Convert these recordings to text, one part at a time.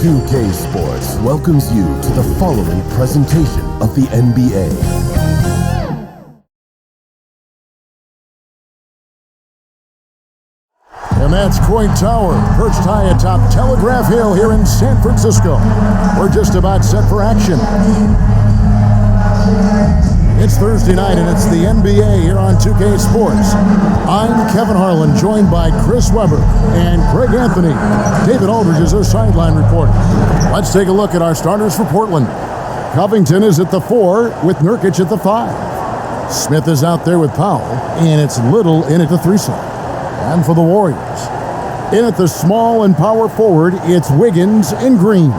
2K Sports welcomes you to the following presentation of the NBA. And that's Coit Tower, perched high atop Telegraph Hill here in San Francisco. We're just about set for action. It's Thursday night, and it's the NBA here on 2K Sports. I'm Kevin Harlan, joined by Chris Webber and Craig Anthony. David Aldridge is our sideline reporter. Let's take a look at our starters for Portland. Covington is at the 4 with Nurkic at the 5. Smith is out there with Powell, and it's Little in at the 3 slot. And for the Warriors, in at the small and power forward, it's Wiggins and Green.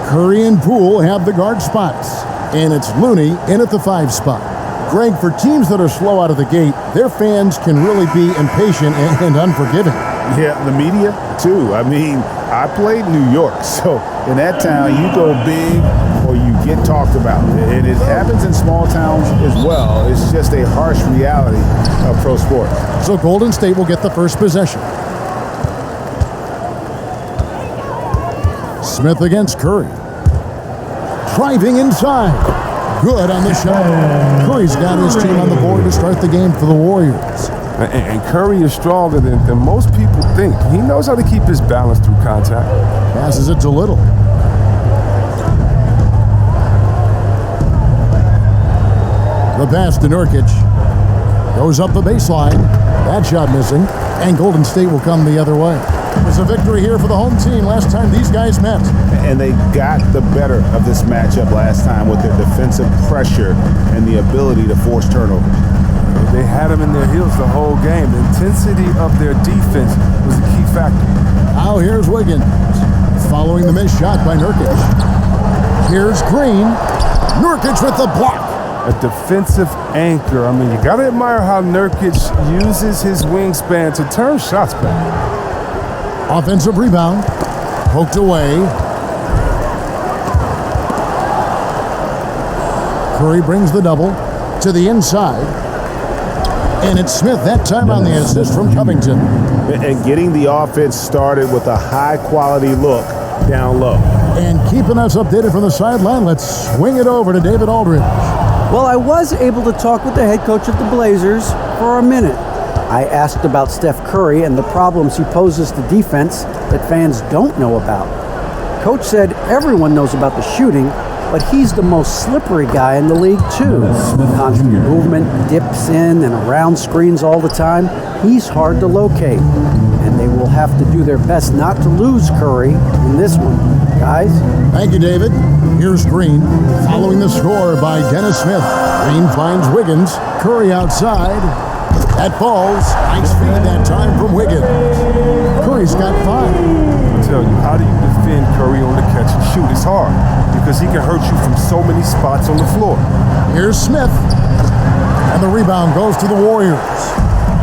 Curry and Poole have the guard spots, and it's Looney in at the 5 spot. Greg, for teams that are slow out of the gate, their fans can really be impatient and unforgiving. Yeah, the media, too. I mean, I played New York, so in that town, you go big or you get talked about. And it happens in small towns as well. It's just a harsh reality of pro sports. So Golden State will get the first possession. Smith against Curry. Driving inside. Good on the shot. Curry's got his team on the board to start the game for the Warriors. And Curry is stronger than most people think. He knows how to keep his balance through contact. Passes it to Little. The pass to Nurkic. Goes up the baseline. That shot missing. And Golden State will come the other way. It was a victory here for the home team last time these guys met. And they got the better of this matchup last time with their defensive pressure and the ability to force turnovers. They had them in their heels the whole game. The intensity of their defense was a key factor. Now here's Wiggins, following the missed shot by Nurkic. Here's Green. Nurkic with the block. A defensive anchor. I mean, you got to admire how Nurkic uses his wingspan to turn shots back. Offensive rebound. Poked away. Curry brings the double to the inside. And it's Smith that time on the assist from Covington. And getting the offense started with a high-quality look down low. And keeping us updated from the sideline, let's swing it over to David Aldridge. Well, I was able to talk with the head coach of the Blazers for a minute. I asked about Steph Curry and the problems he poses to defense that fans don't know about. Coach said everyone knows about the shooting, but he's the most slippery guy in the league, too. Constant movement, dips in and around screens all the time. He's hard to locate, and they will have to do their best not to lose Curry in this one. Guys? Thank you, David. Here's Green, following the score by Dennis Smith. Green finds Wiggins. Curry outside. That falls. Nice feed that time from Wiggins. Curry's got 5. I tell you, how do you defend Curry on the catch and shoot? It's hard because he can hurt you from so many spots on the floor. Here's Smith. And the rebound goes to the Warriors.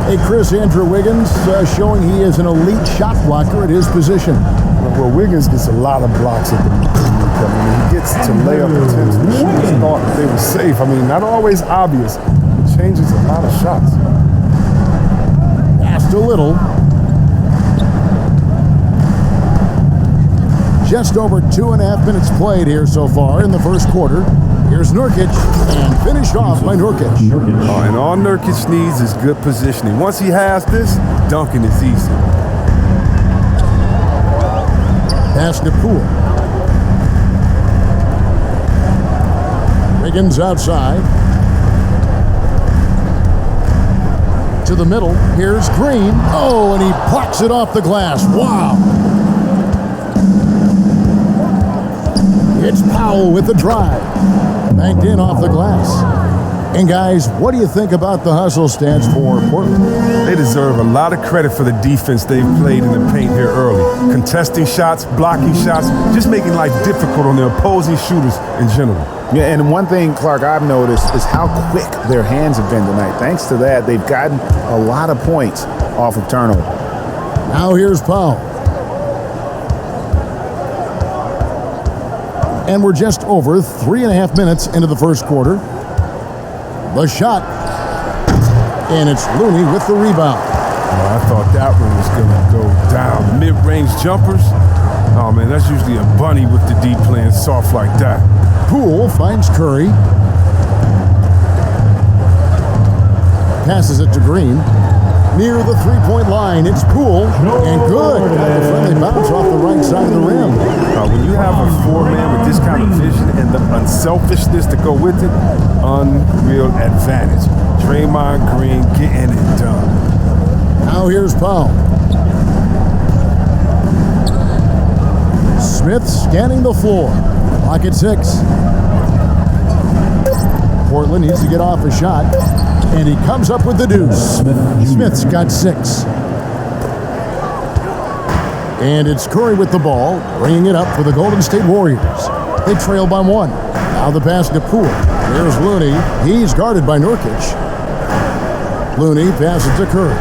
Hey, Chris, Andrew Wiggins showing he is an elite shot blocker at his position. Well, Wiggins gets a lot of blocks at the moment. I mean, he gets to lay up attempts. The shooters thought they were safe. I mean, not always obvious. It changes a lot of shots. Pass to Little. Just over 2.5 minutes played here so far in the first quarter. Here's Nurkic, and finished off by Nurkic. Oh, and all Nurkic needs is good positioning. Once he has this, dunking is easy. Pass to Poole. Wiggins outside. To the middle. Here's Green. Oh, and he plucks it off the glass. Wow. It's Powell with the drive. Banked in off the glass. And guys, what do you think about the hustle stats for Portland? They deserve a lot of credit for the defense they've played in the paint here early. Contesting shots, blocking shots, just making life difficult on the opposing shooters in general. Yeah, and one thing, Clark, I've noticed is how quick their hands have been tonight. Thanks to that, they've gotten a lot of points off of turnover. Now here's Powell. And we're just over 3.5 minutes into the first quarter. The shot. And it's Looney with the rebound. Oh, I thought that one was going to go down. Mid-range jumpers, Oh, man, that's usually a bunny with the D playing soft like that. Poole finds Curry. Passes it to Green. Near the three-point line, it's Poole, and good. Got the friendly bounce off the right side of the rim. When you have a four-man with this kind of vision and the unselfishness to go with it, unreal advantage. Draymond Green getting it done. Now here's Powell. Smith scanning the floor. Clock at 6. Portland needs to get off a shot. And he comes up with the deuce. Smith's got 6. And it's Curry with the ball, bringing it up for the Golden State Warriors. They trail by 1. Now the pass to Poole. There's Looney. He's guarded by Nurkic. Looney passes to Curry.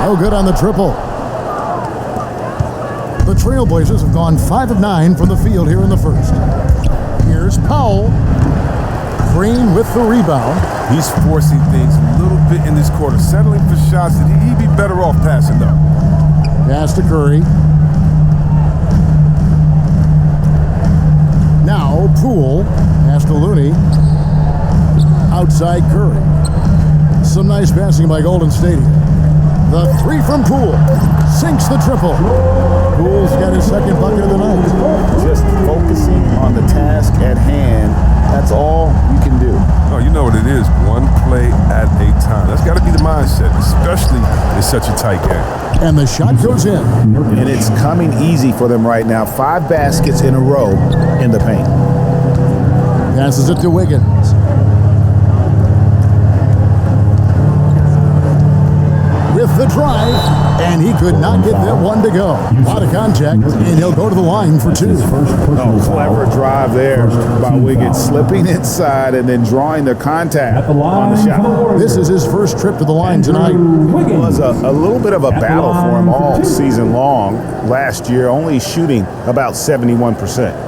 No good on the triple. The Trailblazers have gone 5 of 9 from the field here in the first. Here's Powell. Green with the rebound. He's forcing things a little bit in this quarter, settling for shots that he'd be better off passing though. Pass to Curry. Now Poole. Pass to Looney. Outside Curry. Some nice passing by Golden State. The 3 from Poole. Sinks the triple. Poole's got his second bucket of the night. Just focusing on the task at hand. That's all you can do. Oh, you know what it is. One play at a time. That's got to be the mindset, especially in such a tight game. And the shot goes in. And it's coming easy for them right now. 5 baskets in a row in the paint. Passes it to Wiggins. With the drive, and he could not get that one to go. A lot of contact, and he'll go to the line for 2. Oh, clever drive there by Wiggins, slipping inside and then drawing the contact on the shot. This is his first trip to the line tonight. It was a little bit of a battle for him all season long last year, only shooting about 71%.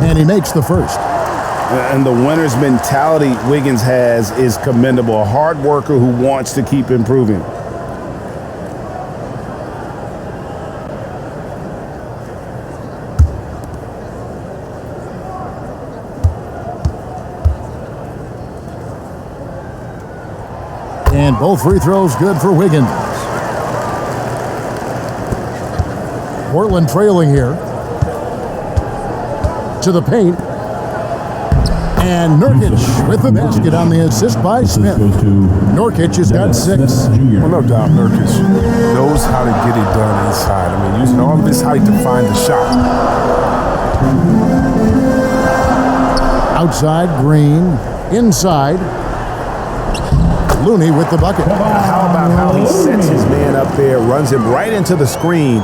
And he makes the first. And the winner's mentality Wiggins has is commendable. A hard worker who wants to keep improving. And both free throws good for Wiggins. Portland trailing here. To the paint. And Nurkic with the basket on the assist by Smith. Nurkic has got 6. Well, no doubt Nurkic knows how to get it done inside. I mean, using all of his height to find the shot. Outside, Green. Inside. Looney with the bucket. How about how he sets his man up there, runs him right into the screen,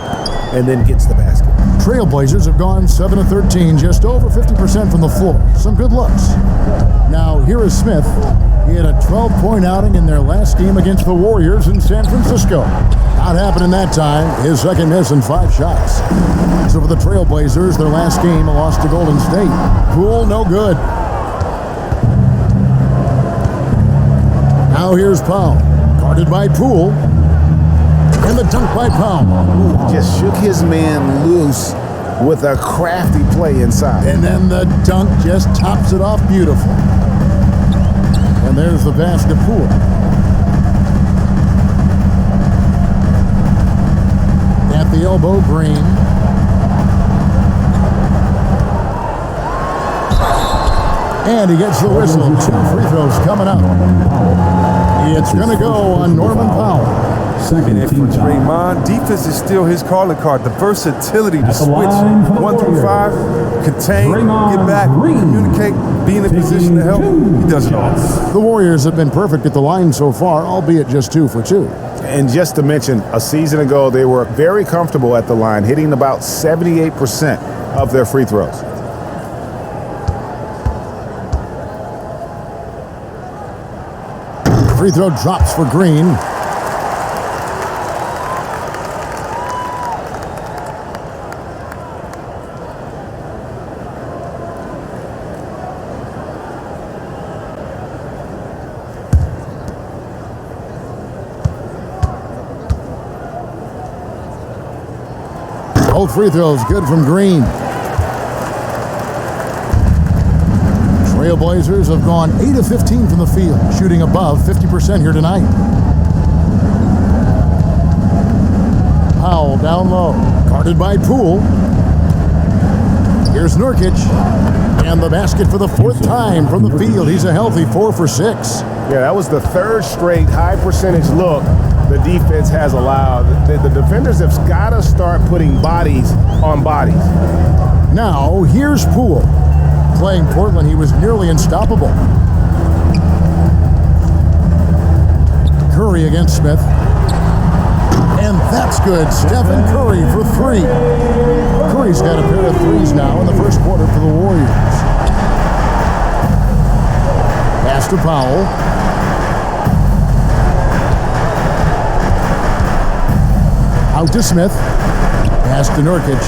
and then gets the basket. Trailblazers have gone 7 of 13, just over 50% from the floor. Some good looks. Now, here is Smith. He had a 12-point outing in their last game against the Warriors in San Francisco. Not happening that time. His second miss in 5 shots. So for the Trailblazers, their last game, a loss to Golden State. Poole, no good. Now here's Powell. Guarded by Poole. And the dunk by Powell. Just shook his man loose with a crafty play inside. And then the dunk just tops it off beautiful. And there's the pass to Poole. At the elbow, Green. And he gets the whistle. 2 free throws coming up. It's going to go on Norman Powell. And if for Draymond, defense is still his calling card. The versatility to switch 1 through 5, contain, get back, communicate, be in a position to help. He does it all. The Warriors have been perfect at the line so far, albeit just 2 for 2. And just to mention, a season ago, they were very comfortable at the line, hitting about 78% of their free throws. Free throw drops for Green. Both free throws good from Green. Trailblazers have gone 8 of 15 from the field, shooting above 50% here tonight. Powell down low, guarded by Poole. Here's Nurkic, and the basket for the 4th time from the field. He's a healthy 4 for 6. Yeah, that was the 3rd straight high percentage look the defense has allowed. The defenders have got to start putting bodies on bodies. Now, here's Poole. Playing Portland, he was nearly unstoppable. Curry against Smith. And that's good. Stephen Curry for 3. Curry's got a pair of threes now in the first quarter for the Warriors. Pass to Powell. Out to Smith. Pass to Nurkic.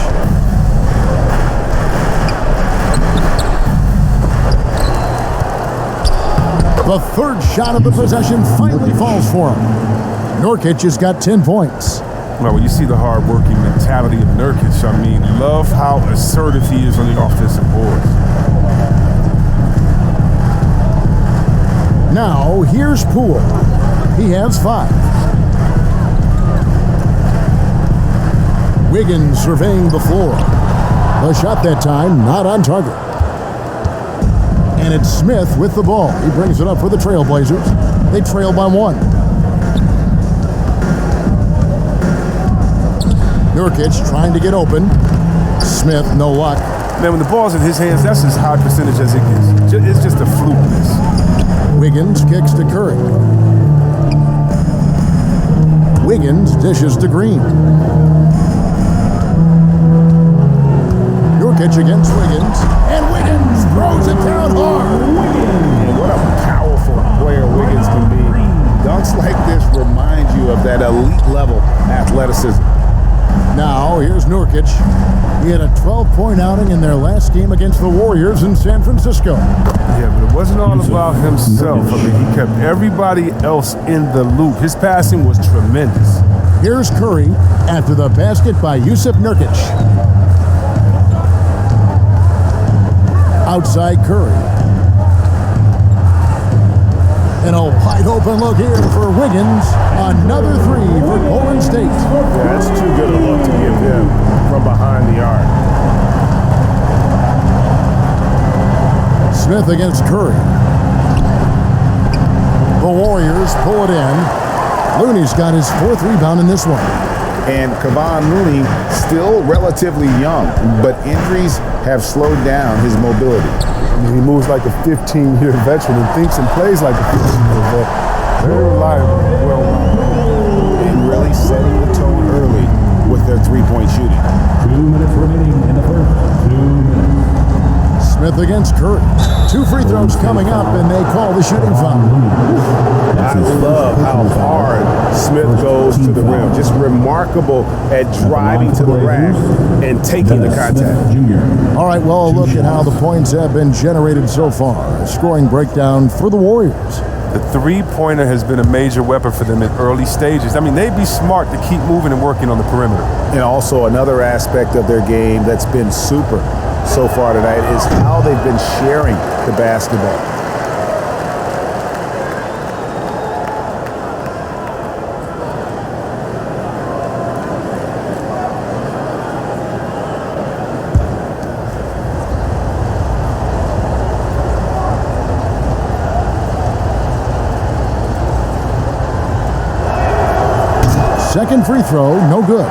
The 3rd shot of the possession finally falls for him. Nurkic has got 10 points. Well, when you see the hard-working mentality of Nurkic, I mean, love how assertive he is on the offensive boards. Now, here's Poole. He has 5. Wiggins surveying the floor. The shot that time, not on target. And it's Smith with the ball. He brings it up for the Trailblazers. They trail by 1. Nurkic trying to get open. Smith, no luck. Man, when the ball's in his hands, that's as high percentage as it gets. It's just a flukiness. Wiggins kicks to Curry. Wiggins dishes to Green. Nurkic against Wiggins. And Wiggins throws it down hard. And what a powerful player Wiggins can be. Dunks like this remind you of that elite level athleticism. Now, here's Nurkic. He had a 12-point outing in their last game against the Warriors in San Francisco. Yeah, but it wasn't all about himself. I mean, he kept everybody else in the loop. His passing was tremendous. Here's Curry after the basket by Yusuf Nurkic. Outside Curry. And a wide open look here for Wiggins. Another 3 for Golden State. Yeah, that's too good a look to give him from behind the arc. Smith against Curry. The Warriors pull it in. Looney's got his 4th rebound in this one. And Kevon Looney still relatively young, but injuries have slowed down his mobility. I mean, he moves like a 15-year veteran and thinks and plays like a 15-year veteran. Very reliable, well-rounded. And really setting the tone early with their 3-point shooting. 2 minutes remaining in the first. 2 minutes. Smith against Curry. 2 free throws coming up, and they call the shooting foul. I love how hard Smith goes to the rim. Just remarkable at driving to the rack and taking the contact. All right, well, look at how the points have been generated so far. A scoring breakdown for the Warriors. The three-pointer has been a major weapon for them in early stages. I mean, they'd be smart to keep moving and working on the perimeter. And also another aspect of their game that's been super so far tonight is how they've been sharing the basketball. Second free throw, no good.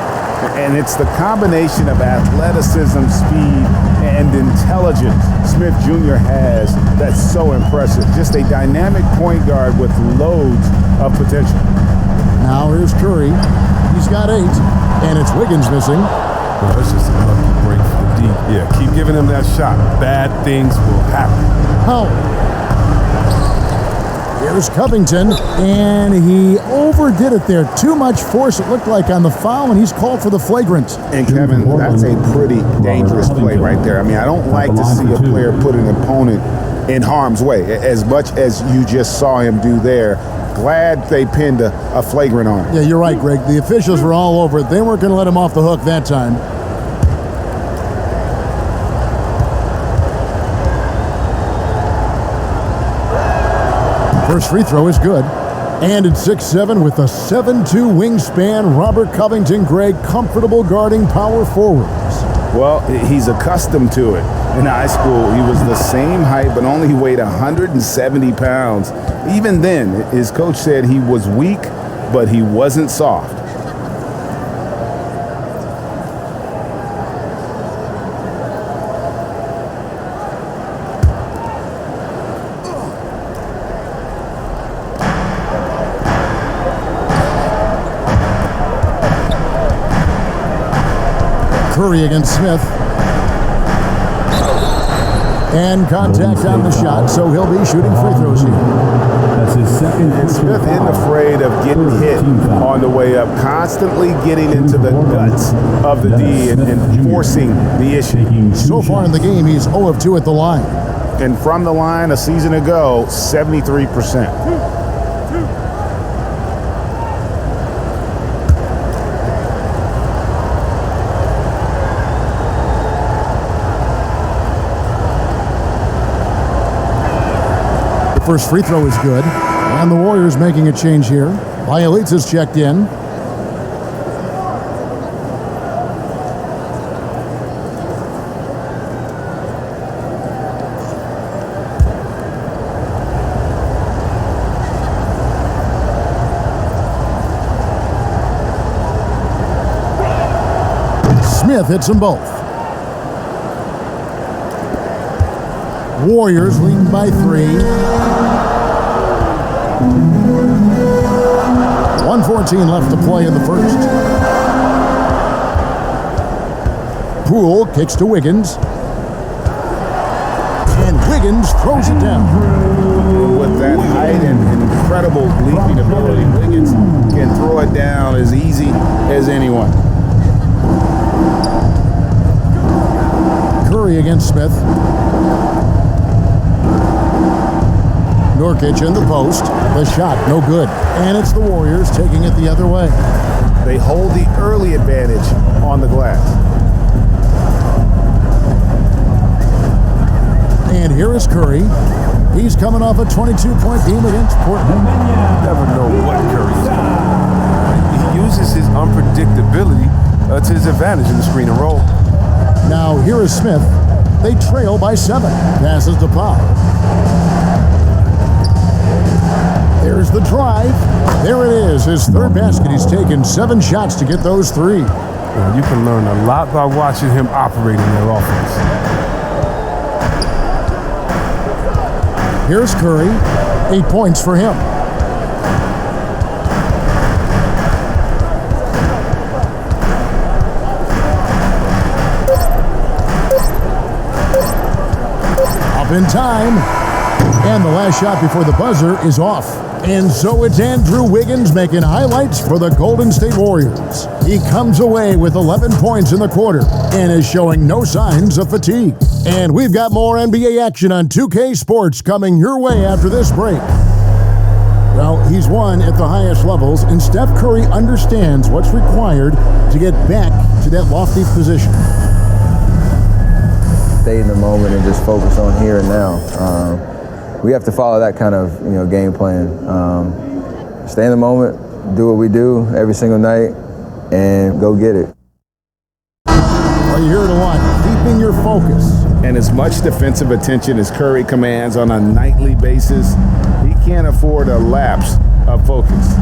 And it's the combination of athleticism, speed, and intelligence Smith Jr. has that's so impressive. Just a dynamic point guard with loads of potential. Now here's Curry. He's got 8, and it's Wiggins missing. Well, that's just a lucky break for the deep. Yeah, keep giving him that shot. Bad things will happen. Oh. Here's Covington, and he overdid it there. Too much force, it looked like, on the foul, and he's called for the flagrant. And Kevin, that's a pretty dangerous play right there. I mean, I don't like to see a player put an opponent in harm's way, as much as you just saw him do there. Glad they pinned a flagrant on him. Yeah, you're right, Greg. The officials were all over it. They weren't going to let him off the hook that time. First free throw is good. And at 6'7" with a 7'2" wingspan, Robert Covington Gray comfortable guarding power forwards. Well, he's accustomed to it. In high school, he was the same height, but only weighed 170 pounds. Even then, his coach said he was weak, but he wasn't soft. Curry against Smith. And contact on the shot, so he'll be shooting free throws here. That's his second. Smith isn't afraid of getting hit on the way up, constantly getting into the guts of the D and forcing the issue. So far in the game, he's 0 of 2 at the line. And from the line a season ago, 73%. First free throw is good, and the Warriors making a change here. Bielitsa's checked in. Smith hits them both. Warriors leading by 3. 1:14 left to play in the first. Poole kicks to Wiggins. And Wiggins throws it down. With that height and incredible leaping ability, Wiggins can throw it down as easy as anyone. Curry against Smith. Nurkic in the post. The shot, no good. And it's the Warriors taking it the other way. They hold the early advantage on the glass. And here is Curry. He's coming off a 22-point game against Portland. You never know what Curry's doing. He uses his unpredictability to his advantage in the screen and roll. Now here is Smith. They trail by 7. Passes to Powell. There's the drive. There it is, his third basket. He's taken 7 shots to get those 3. Well, you can learn a lot by watching him operate in their offense. Here's Curry. 8 points for him. Up in time. And the last shot before the buzzer is off. And so it's Andrew Wiggins making highlights for the Golden State Warriors. He comes away with 11 points in the quarter and is showing no signs of fatigue. And we've got more NBA action on 2K Sports coming your way after this break. Well, he's won at the highest levels, and Steph Curry understands what's required to get back to that lofty position. Stay in the moment and just focus on here and now. We have to follow that kind of game plan. Stay in the moment, do what we do every single night, and go get it. Well, you hear it a lot, keeping your focus. And as much defensive attention as Curry commands on a nightly basis, he can't afford a lapse of focus.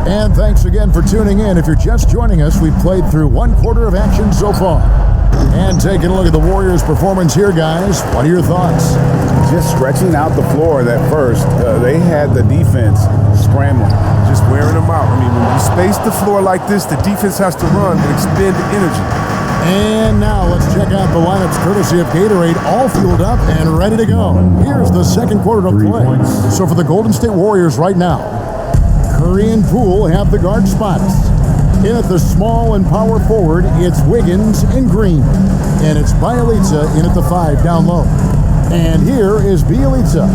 And thanks again for tuning in. If you're just joining us, we've played through 1 quarter of action so far. And taking a look at the Warriors' performance here, guys. What are your thoughts? Just stretching out the floor that first, they had the defense scrambling. Just wearing them out. I mean, when you space the floor like this, the defense has to run and expend energy. And now let's check out the lineups courtesy of Gatorade, all fueled up and ready to go. Here's the second quarter of play. So for the Golden State Warriors right now, Curry and Poole have the guard spots. In at the small and power forward, it's Wiggins and Green. And it's Bielitsa in at the 5 down low. And here is Bielitsa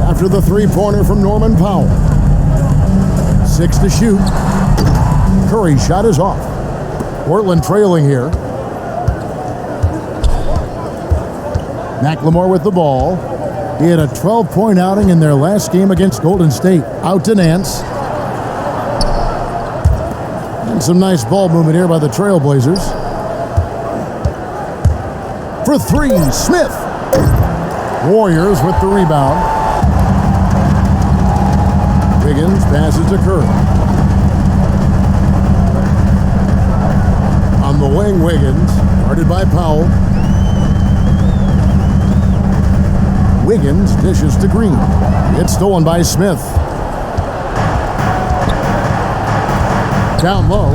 after the 3-pointer from Norman Powell. 6 to shoot. Curry's shot is off. Portland trailing here. McLemore with the ball. He had a 12-point outing in their last game against Golden State. Out to Nance. And some nice ball movement here by the Trailblazers. For three, Smith. Warriors with the rebound. Wiggins passes to Curry. On the wing, Wiggins, guarded by Powell. Wiggins dishes to Green. It's stolen by Smith. Down low.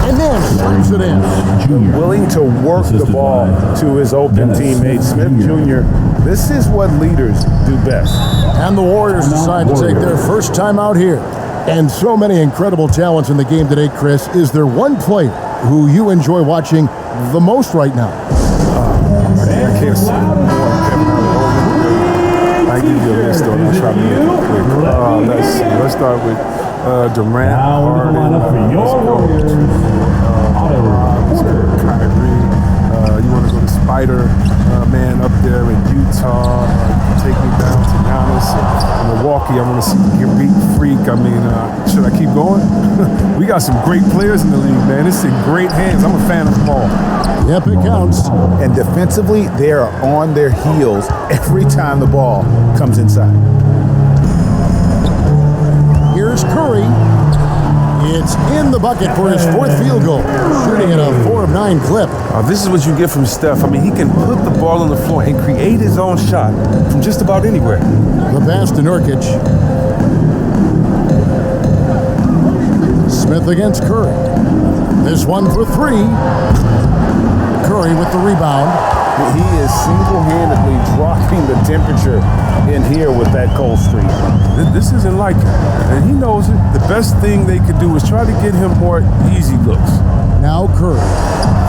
And then slaps it in. Willing to work the ball to his open teammate, Smith Jr. This is what leaders do best. And the Warriors decide to take their first time out here. And so many incredible talents in the game today, Chris. Is there one player who you enjoy watching the most right now? I can't say more, Kevin. I give you a list, though. I'll try to make it quick. Let's see. Let's start with Durant, Harden, Kyrie. You want to go to Spider Man up there in Utah. Take me down to Giannis in Milwaukee. I want to see Greek Freak. I mean, should I keep going? We got some great players in the league, man. It's in great hands. I'm a fan of them all. Yep, it counts. And defensively, they are on their heels every time the ball comes inside. Here's Curry. It's in the bucket for his fourth field goal, shooting at a 4 of 9 clip. This is what you get from Steph. I mean, he can put the ball on the floor and create his own shot from just about anywhere. The pass to Nurkic. Smith against Curry. This one for three. Curry with the rebound. He is single-handedly dropping the temperature in here with that cold streak. This isn't like him, and he knows it. The best thing they could do is try to get him more easy looks. Now Curry.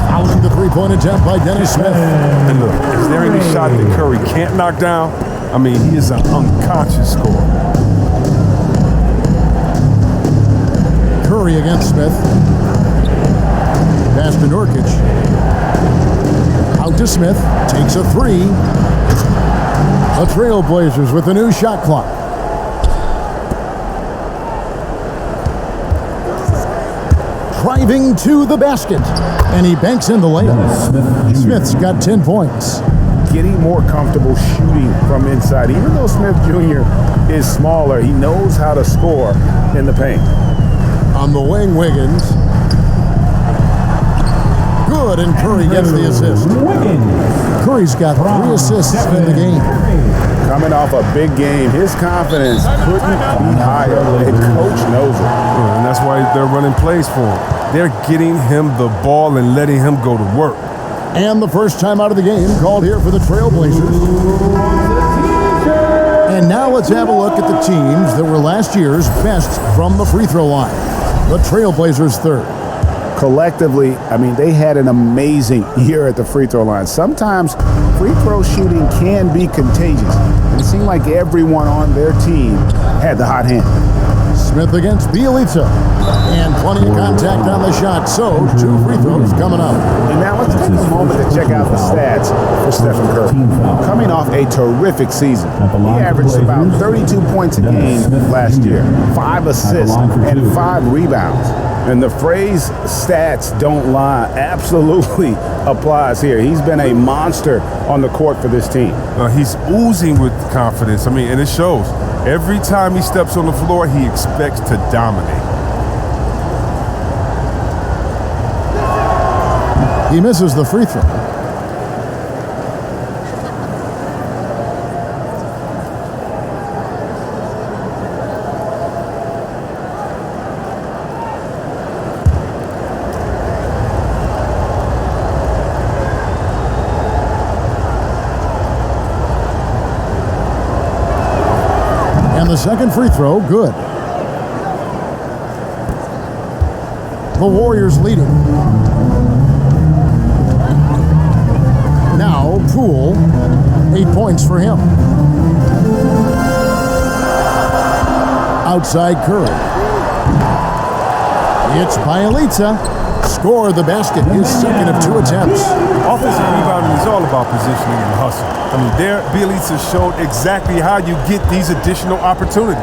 Fouling the three-point attempt by Dennis Smith. And look, is there any shot that Curry can't knock down? I mean, he is an unconscious scorer. Curry against Smith. Pass to Nurkic. Out to Smith. Takes a three. The Trailblazers with a new shot clock. Driving to the basket. And he banks in the layup. Smith's got 10 points. Getting more comfortable shooting from inside. Even though Smith Jr. is smaller, he knows how to score in the paint. On the wing, Wiggins. Good, and Curry gets the assist. Curry's got 3 assists in the game. Coming off a big game, his confidence couldn't be higher, and coach knows it. Yeah, and that's why they're running plays for him. They're getting him the ball and letting him go to work. And the first time out of the game called here for the Trailblazers. And now let's have a look at the teams that were last year's best from the free throw line. The Trailblazers third. Collectively, I mean, they had an amazing year at the free throw line. Sometimes free throw shooting can be contagious. It seemed like everyone on their team had the hot hand. Smith against Bielitsa. And plenty of contact on the shot, so 2 free throws coming up. And now let's take a moment to check out the stats for Stephen Curry. Coming off a terrific season, he averaged about 32 points a game last year, 5 assists, and 5 rebounds. And the phrase stats don't lie absolutely applies here. He's been a monster on the court for this team. He's oozing with confidence. I mean, and it shows. Every time he steps on the floor, he expects to dominate. He misses the free throw. And the second free throw, good. The Warriors leading. Now, Poole, 8 points for him. Outside Curry. It's Bielitsa. Score the basket, his second of 2 attempts. Offensive rebounding is It's all about positioning and hustle. I mean, Bielitsa showed exactly how you get these additional opportunities.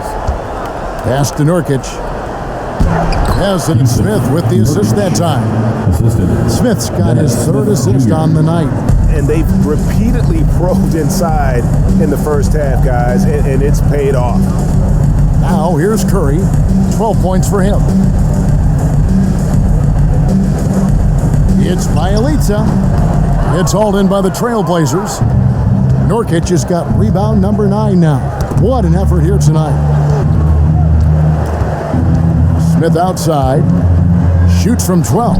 Pass to Nurkic. Yes, and it's Smith with the assist that time. Smith's got his third assist on the night. And they've repeatedly probed inside in the first half, guys, and it's paid off. Now here's Curry. 12 points for him. It's Bielitsa. It's hauled in by the Trailblazers. Nurkic has got rebound number 9 now. What an effort here tonight. Smith outside. Shoots from 12.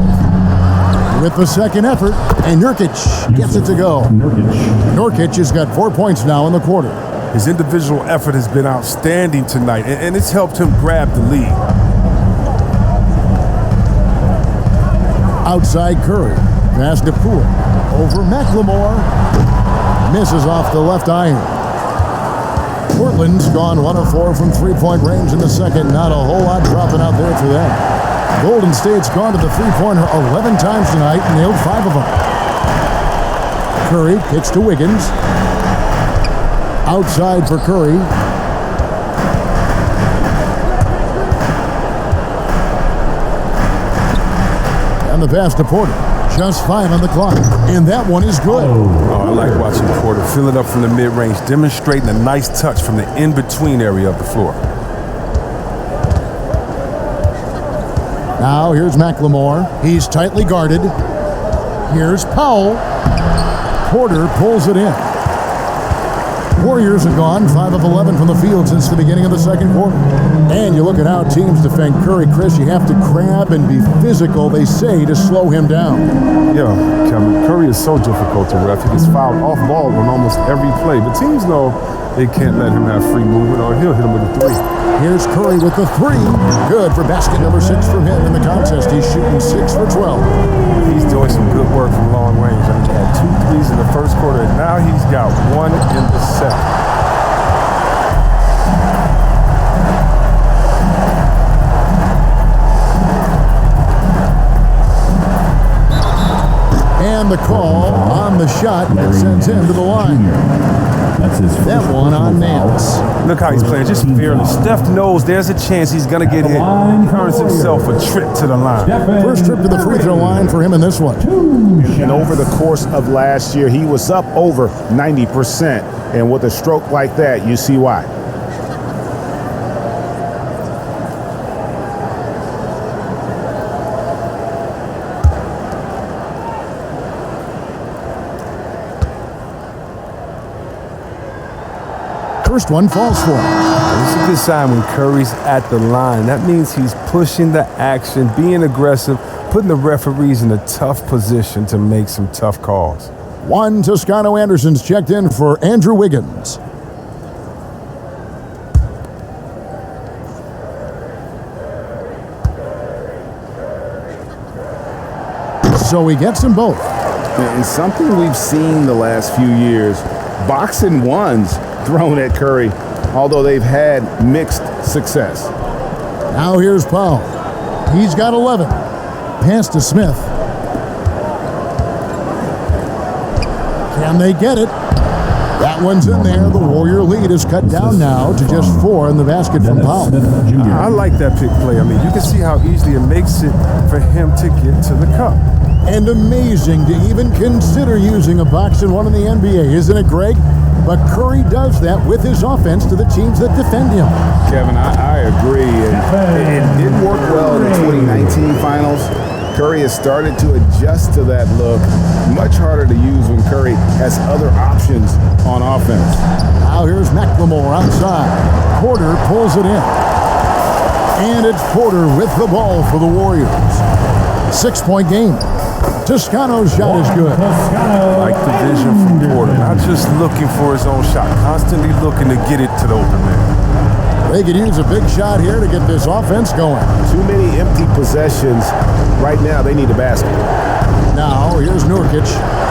With the second effort, and Nurkic gets it to go. Nurkic has got 4 points now in the quarter. His individual effort has been outstanding tonight, and it's helped him grab the lead. Outside Curry. Pass to Poole. Over McLemore. Misses off the left iron. Portland's gone 1 of 4 from three-point range in the second. Not a whole lot dropping out there for them. Golden State's gone to the three-pointer 11 times tonight and nailed 5 of them. Curry kicks to Wiggins. Outside for Curry. And the pass to Porter. Just 5 on the clock. And that one is good. Oh, I like watching Porter fill it up from the mid-range, demonstrating a nice touch from the in-between area of the floor. Now here's McLemore. He's tightly guarded. Here's Powell. Porter pulls it in. Warriors have gone 5 of 11 from the field since the beginning of the second quarter. And you look at how teams defend Curry, Chris, you have to grab and be physical, they say, to slow him down. Yeah, Kevin, Curry is so difficult to ref. He gets fouled off ball on almost every play. But teams know they can't let him have free movement or he'll hit him with a 3. Here's Curry with the 3. Good for basket number 6 from him in the contest. He's shooting 6 for 12. He's doing some good work from long range. I mean, he had 2 threes in the first quarter, and now he's got 1 in the second. And the call on the shot that sends him to the line. That one on Nance. Look how he's playing, just fearless. Steph knows there's a chance he's going to get hit. He earns himself a trip to the line. First trip to the free throw line for him in this one. And over the course of last year, he was up over 90%. And with a stroke like that, you see why. First one falls for him. This is a good sign when Curry's at the line. That means he's pushing the action, being aggressive, putting the referees in a tough position to make some tough calls. One Toscano Anderson's checked in for Andrew Wiggins. So he gets them both. And something we've seen the last few years, boxing ones thrown at Curry, although they've had mixed success. Now here's Powell. He's got 11. Pass to Smith. Can they get it? That one's in there. The Warrior lead is cut down now to just 4 in the basket from Powell. I like that pick play. I mean, you can see how easily it makes it for him to get to the cup. And amazing to even consider using a boxing one in the NBA, isn't it, Greg? But Curry does that with his offense to the teams that defend him. Kevin, I agree. And it didn't work well in the 2019 finals. Curry has started to adjust to that look. Much harder to use when Curry has other options on offense. Now here's McLemore outside. Porter pulls it in. And it's Porter with the ball for the Warriors. 6-point game. Toscano's shot is good. Like the vision from Porter, not just looking for his own shot, constantly looking to get it to the open man. They could use a big shot here to get this offense going. Too many empty possessions. Right now, they need a basket. Now, here's Nurkic.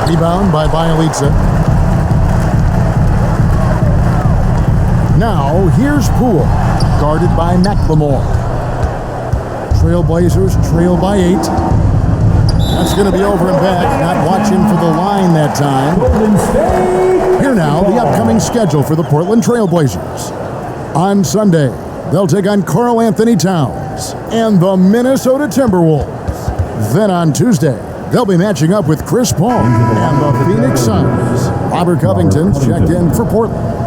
Rebound by Bielitsa. Now, here's Poole. Guarded by McLemore. Trailblazers trail by 8. That's going to be over and back. Not watching for the line that that time. Here now, the upcoming schedule for the Portland Trail Blazers. On Sunday, they'll take on Karl Anthony Towns and the Minnesota Timberwolves. Then on Tuesday, they'll be matching up with Chris Paul and the Phoenix Suns. Robert Covington's checked in for Portland.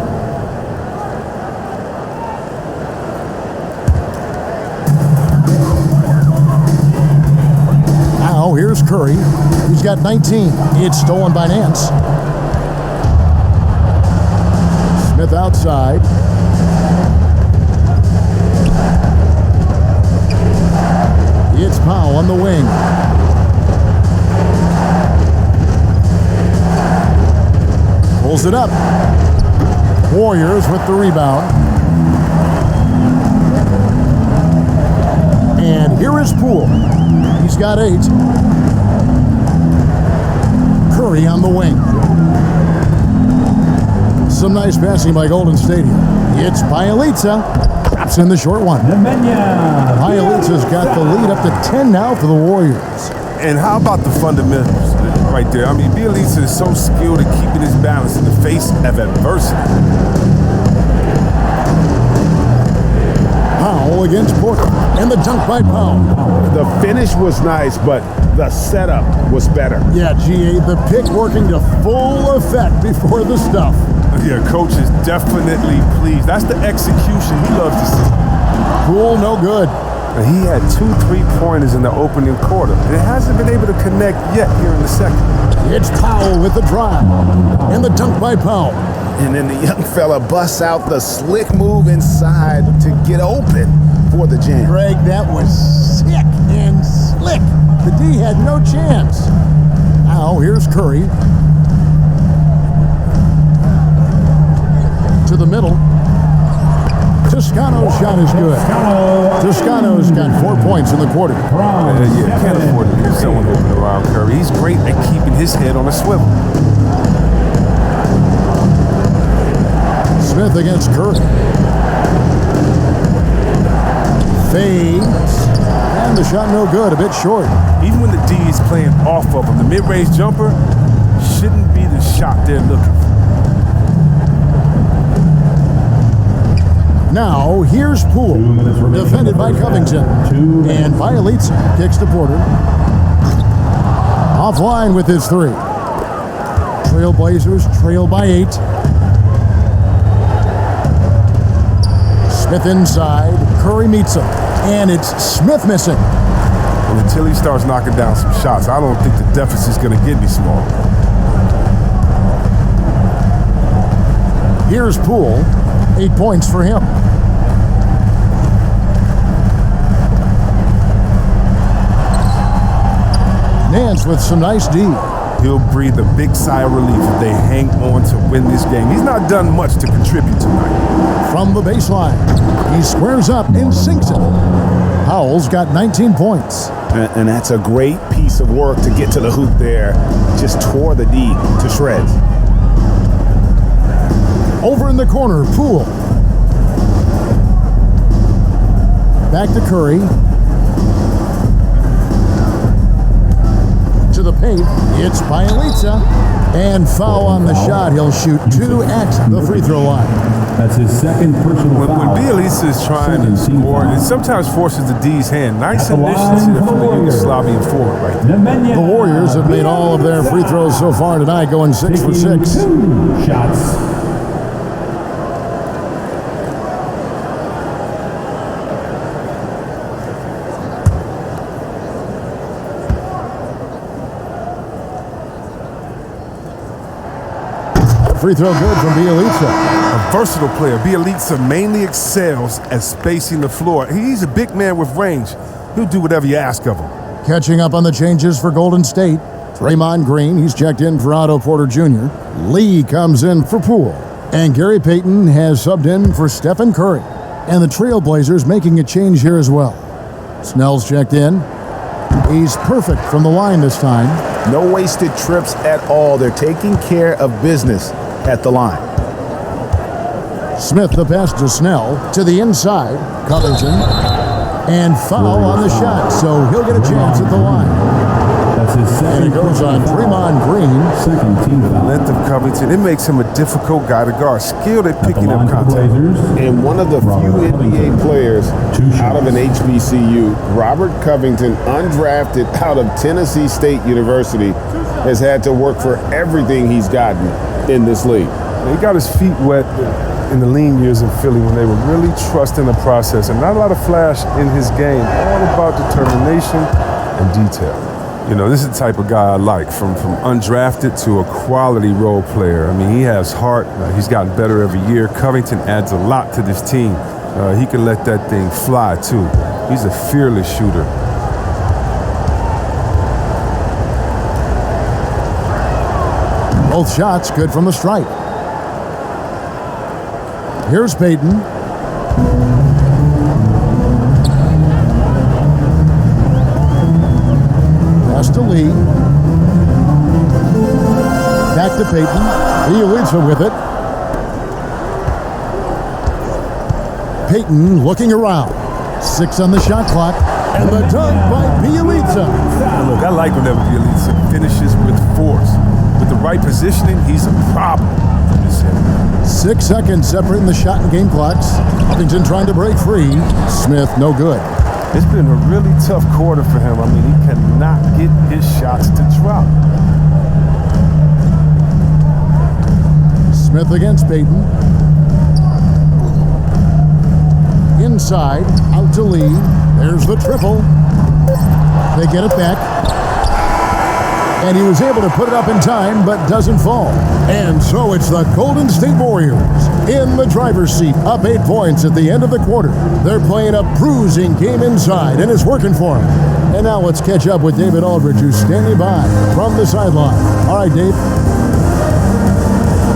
Now here's Curry. He's got 19. It's stolen by Nance. Smith outside. It's Powell on the wing. Pulls it up. Warriors with the rebound. And here is Poole. He's got 8. Curry on the wing. Some nice passing by Golden State. It's Psamyou'll. Drops in the short one. Psamyou'll's got the lead up to 10 now for the Warriors. And how about the fundamentals right there? I mean, Psamyou'll is so skilled at keeping his balance in the face of adversity. Powell against Portland. And the dunk by Powell. The finish was nice, but the setup was better. Yeah, GA, the pick working to full effect before the stuff. Yeah, coach is definitely pleased. That's the execution he loves to see. Poole, no good. He had 2 3-pointers in the opening quarter. It hasn't been able to connect yet here in the second. It's Powell with the drive. And the dunk by Powell. And then the young fella busts out the slick move inside to get open for the jam. Greg, that was sick and slick. The D had no chance. Now here's Curry. To the middle. Toscano's shot is good. Toscano's got 4 points in the quarter. Yeah, can't afford to give someone open around Curry. He's great at keeping his head on a swivel. Smith against Curry. Fades. And the shot no good, a bit short. Even when the D is playing off of him, the mid-range jumper shouldn't be the shot they're looking for. Now, here's Poole, defended by Covington. And Psamyou'll kicks to Porter. Offline with his 3. Trailblazers trail by 8. Smith inside. Curry meets him. And it's Smith missing. And until he starts knocking down some shots, I don't think the deficit's going to get any smaller. Here's Poole. 8 points for him. Nance with some nice D. He'll breathe a big sigh of relief if they hang on to win this game. He's not done much to contribute tonight. From the baseline, he squares up and sinks it. Powell's got 19 points. And that's a great piece of work to get to the hoop there. Just tore the D to shreds. Over in the corner, Poole. Back to Curry. To the paint, it's Psamyou'll. And foul on the shot. He'll shoot 2 at the free throw line. That's his second personal When foul. Psamyou'll is trying to score, it sometimes forces the D's hand. Nice At the line initiative for from the the Warriors. Yugoslavian forward right there. The Warriors have made all of their free throws so far tonight, going 6 for 6. 2 shots. Free throw good from Psamyou'll. A versatile player, Psamyou'll mainly excels at spacing the floor. He's a big man with range. He'll do whatever you ask of him. Catching up on the changes for Golden State. Draymond Green, he's checked in for Otto Porter Jr. Lee comes in for Poole. And Gary Payton has subbed in for Stephen Curry. And the Trailblazers making a change here as well. Snell's checked in. He's perfect from the line this time. No wasted trips at all. They're taking care of business at the line. Smith the pass to Snell to the inside. Covington. And foul on the shot, so he'll get a chance at the line. That's his second. And it goes on Draymond Green. Second team Covington. It makes him a difficult guy to guard. Skilled at picking up contact. And one of the few NBA players out of an HBCU, Robert Covington, undrafted out of Tennessee State University, has had to work for everything he's gotten in this league. He got his feet wet in the lean years in Philly when they were really trusting the process and not a lot of flash in his game, all about determination and detail. You know, this is the type of guy I like, from undrafted to a quality role player. I mean, he has heart. He's gotten better every year. Covington adds a lot to this team. He can let that thing fly, too. He's a fearless shooter. Both shots good from the stripe. Here's Payton. Pass to Lee. Back to Payton. Emulation with it. Payton looking around. 6 on the shot clock. And the dunk by Emulation. Look, I like whenever Emulation finishes with force. With the right positioning, he's a problem for this end. 6 seconds separating the shot and game clocks. Covington trying to break free. Smith, no good. It's been a really tough quarter for him. I mean, he cannot get his shots to drop. Smith against Payton. Inside, out to Lee. There's the triple. They get it back. And he was able to put it up in time, but doesn't fall. And so it's the Golden State Warriors in the driver's seat, up 8 points at the end of the quarter. They're playing a bruising game inside, and it's working for them. And now let's catch up with David Aldridge, who's standing by from the sideline. All right, Dave.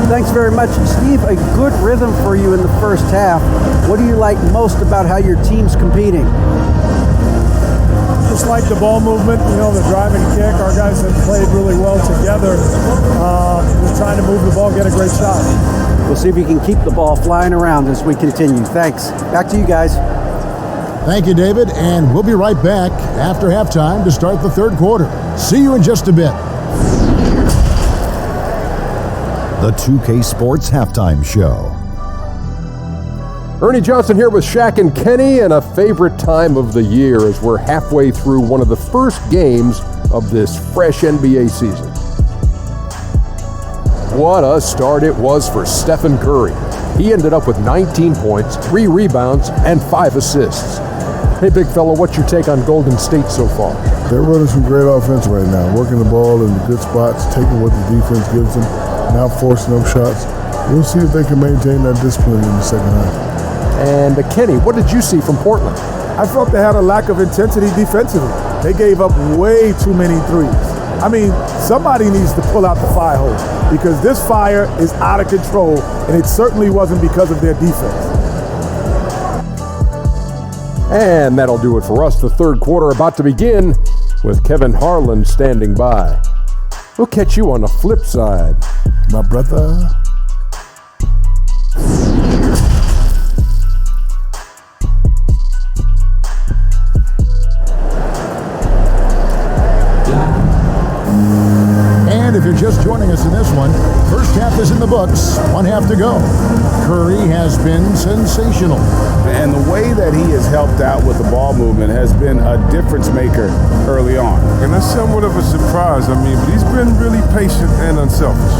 Thanks very much, Steve. A good rhythm for you in the first half. What do you like most about how your team's competing? Just like the ball movement, you know, the drive and kick. Our guys have played really well together. Just trying to move the ball, get a great shot. We'll see if we can keep the ball flying around as we continue. Thanks. Back to you guys. Thank you, David, and we'll be right back after halftime to start the third quarter. See you in just a bit. The 2K Sports Halftime Show. Ernie Johnson here with Shaq and Kenny, and a favorite time of the year as we're halfway through one of the first games of this fresh NBA season. What a start it was for Stephen Curry. He ended up with 19 points, 3 rebounds, and 5 assists. Hey, big fella, what's your take on Golden State so far? They're running some great offense right now, working the ball in the good spots, taking what the defense gives them, not forcing up shots. We'll see if they can maintain that discipline in the second half. And Kenny, what did you see from Portland? I felt they had a lack of intensity defensively. They gave up way too many threes. I mean, somebody needs to pull out the fire hose because this fire is out of control, and it certainly wasn't because of their defense. And that'll do it for us. The third quarter about to begin with Kevin Harlan standing by. We'll catch you on the flip side, My brother. And if you're just joining us in this one, first half is in the books, 1 half to go. Curry has been sensational. And the way that he has helped out with the ball movement has been a difference maker early on. And that's somewhat of a surprise, but he's been really patient and unselfish.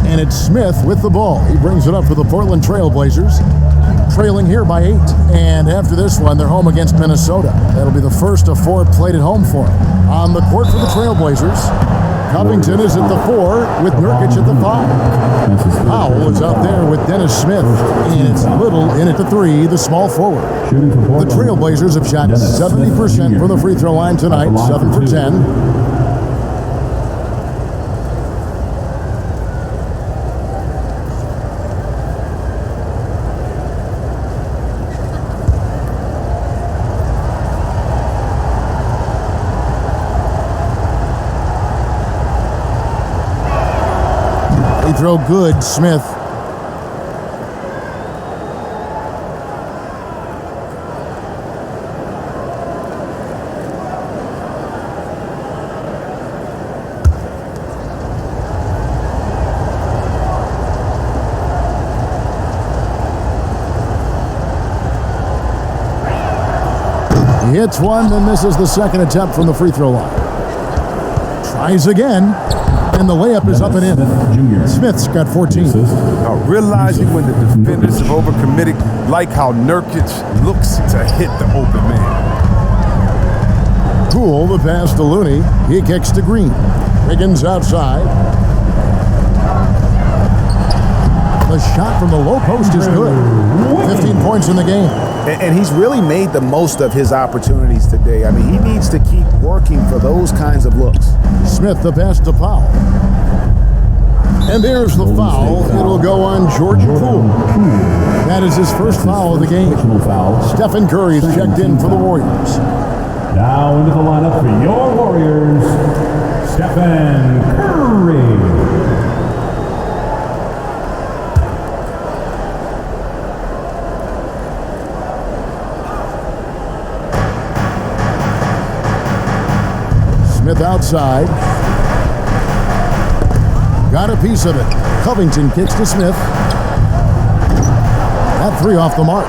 And it's Smith with the ball. He brings it up for the Portland Trail Blazers, trailing here by 8. And after this one, they're home against Minnesota. That'll be the first of 4 played at home for them. On the court for the Trail Blazers, Covington is at the 4 with Nurkic at the 5. Powell is out there with Dennis Smith. And it's Little in at the 3, the small forward. The Trail Blazers have shot 70% from the free throw line tonight, 7 for 10. Throw good, Smith. He hits one, then misses the second attempt from the free throw line. Tries again, and the layup is up and in. Smith's got 14. Now, realizing when the defenders have overcommitted, like how Nurkic looks to hit the open man. Poole, the pass to Looney. He kicks to Green. Wiggins outside. The shot from the low post is good. 15 points in the game. And he's really made the most of his opportunities today. I mean, he needs to keep working for those kinds of looks. Smith, the pass to Powell. And there's the foul. It'll go on George Poole. That is his first foul of the game. Stephen Curry's checked in for the Warriors. Now into the lineup for your Warriors, Stephen Curry. Smith outside. Got a piece of it. Covington kicks to Smith. That three off the mark.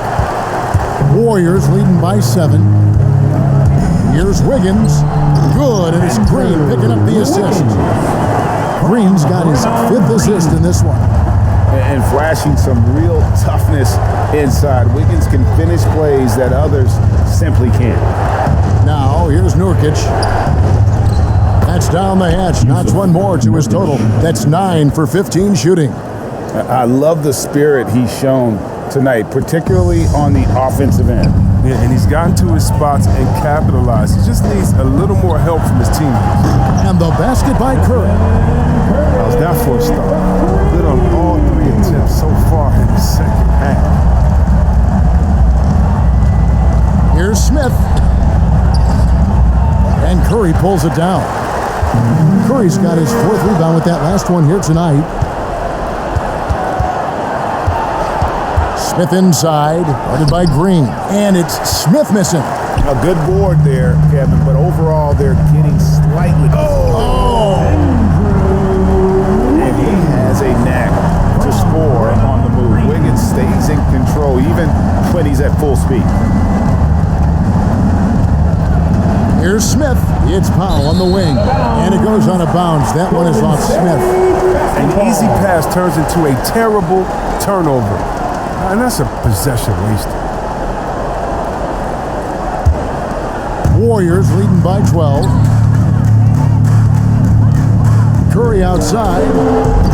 Warriors leading by 7. Here's Wiggins. Good, and it's Green picking up the assist. Green's got his 5th assist in this one. And flashing some real toughness inside. Wiggins can finish plays that others simply can't. Now, here's Nurkic. That's down the hatch. Knocks one more to his total. That's 9 for 15 shooting. I love the spirit he's shown tonight, particularly on the offensive end. Yeah, and he's gotten to his spots and capitalized. He just needs a little more help from his teammates. And the basket by Curry. How's that for a start? Good on all 3 attempts so far in the second half. Here's Smith. And Curry pulls it down. Curry's got his 4th rebound with that last one here tonight. Smith inside, guarded by Green. And it's Smith missing. A good board there, Kevin, but overall they're getting slightly... Oh! And he has a knack to score on the move. Wiggins stays in control even when he's at full speed. Here's Smith. It's Powell on the wing. And it goes on a bounce. That one is off Smith. An easy pass turns into a terrible turnover. And that's a possession wasted. Warriors leading by 12. Curry outside.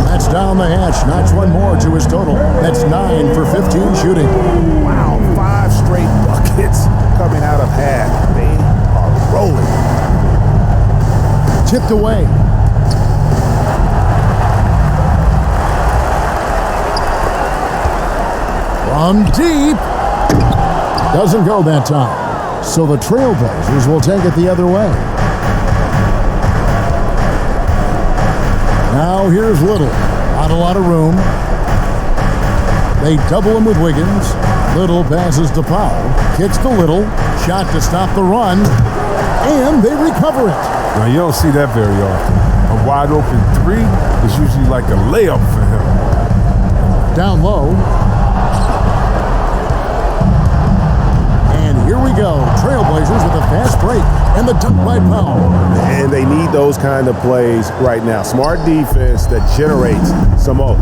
That's down the hatch. Knocks one more to his total. That's 9 for 15 shooting. Wow, 5 straight buckets coming out of half. They are rolling. Tipped away. From deep. Doesn't go that time. So the Trailblazers will take it the other way. Now here's Little. Not a lot of room. They double him with Wiggins. Little passes to Powell. Kicks to Little. Shot to stop the run. And they recover it. Now, you don't see that very often. A wide open 3 is usually like a layup for him. Down low. And here we go. Trailblazers with a fast break and the dunk by Powell. And they need those kind of plays right now. Smart defense that generates some more.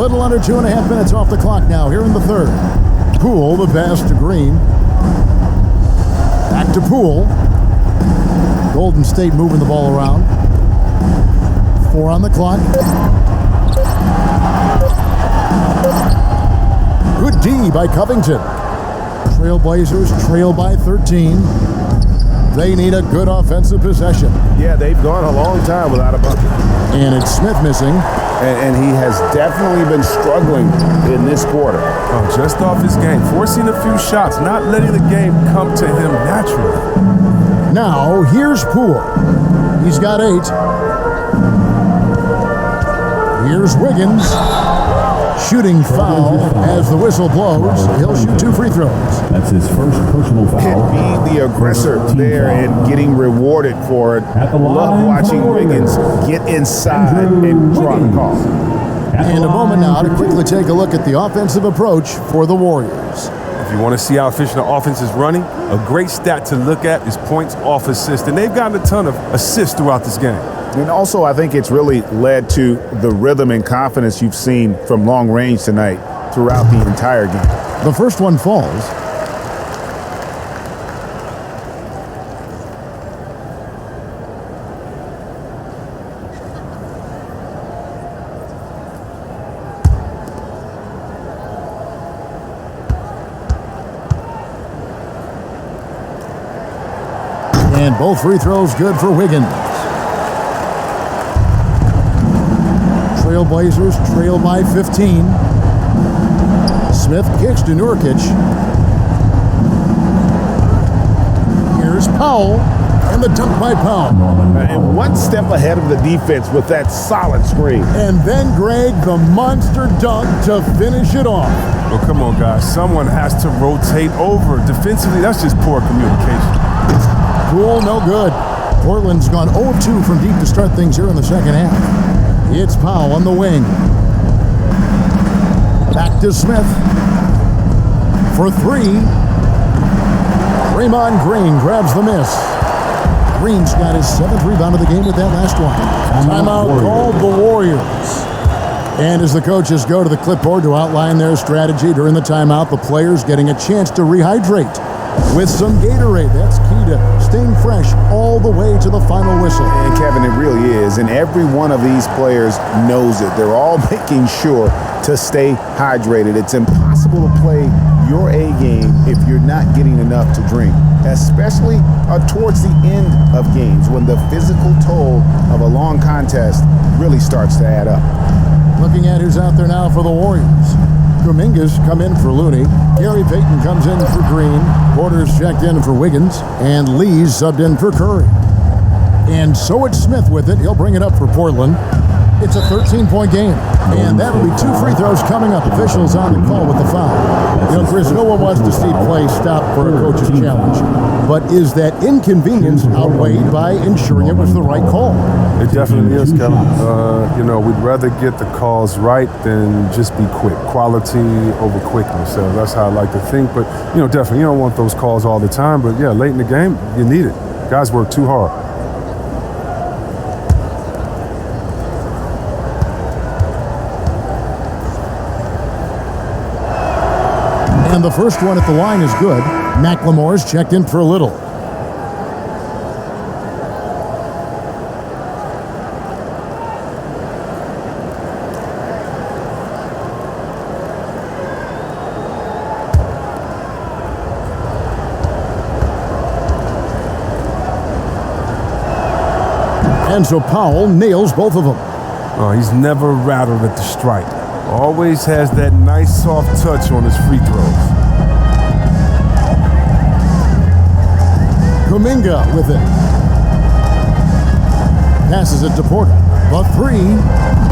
Little under 2.5 minutes off the clock now here in the 3rd. Poole, the pass to Green. Back to Poole. Golden State moving the ball around. 4 on the clock. Good D by Covington. Trailblazers trail by 13. They need a good offensive possession. Yeah, they've gone a long time without a bucket. And it's Smith missing. And he has definitely been struggling in this quarter. Oh, just off his game, forcing a few shots, not letting the game come to him naturally. Now, here's Poole. He's got 8. Here's Wiggins. Shooting foul as the whistle blows. He'll shoot 2 free throws. That's his first personal foul. And being the aggressor there and getting rewarded for it. Love watching Wiggins get inside and draw the call. And a moment now to quickly take a look at the offensive approach for the Warriors. If you want to see how efficient the offense is running, a great stat to look at is points off assist. And they've gotten a ton of assists throughout this game. And also, I think it's really led to the rhythm and confidence you've seen from long range tonight throughout the entire game. The first one falls. And both free throws good for Wiggins. Trailblazers trail by 15. Smith kicks to Nurkic. Here's Powell, and the dunk by Powell. And one step ahead of the defense with that solid screen. And then Greg, the monster dunk to finish it off. Well, come on, guys. Someone has to rotate over. Defensively, that's just poor communication. Poole, no good. Portland's gone 0-2 from deep to start things here in the second half. It's Powell on the wing. Back to Smith. For three. Draymond Green grabs the miss. Green's got his 7th rebound of the game with that last one. Timeout called the Warriors. And as the coaches go to the clipboard to outline their strategy during the timeout, the players getting a chance to rehydrate with some Gatorade. That's key to staying fresh all the way to the final whistle. And Kevin, it really is. And every one of these players knows it. They're all making sure to stay hydrated. It's impossible to play your A game if you're not getting enough to drink, especially towards the end of games when the physical toll of a long contest really starts to add up. Looking at who's out there now for the Warriors. Kuminga's come in for Looney. Gary Payton comes in for Green. Porter's checked in for Wiggins. And Lee's subbed in for Curry. And so it's Smith with it. He'll bring it up for Portland. It's a 13-point game. And that'll be 2 free throws coming up. Officials on the call with the foul. You know, Chris, no one wants to see play stop for a coach's challenge. But is that inconvenience outweighed by ensuring it was the right call? It definitely is, Kevin. You know, we'd rather get the calls right than just be quick. Quality over quickness. So that's how I like to think. But, you know, definitely, you don't want those calls all the time. But, yeah, late in the game, you need it. Guys work too hard. And the first one at the line is good. McLemore's checked in for Little. And so Powell nails both of them. Oh, he's never rattled at the stripe. Always has that nice soft touch on his free throws. Kuminga with it. Passes it to Porter. The three.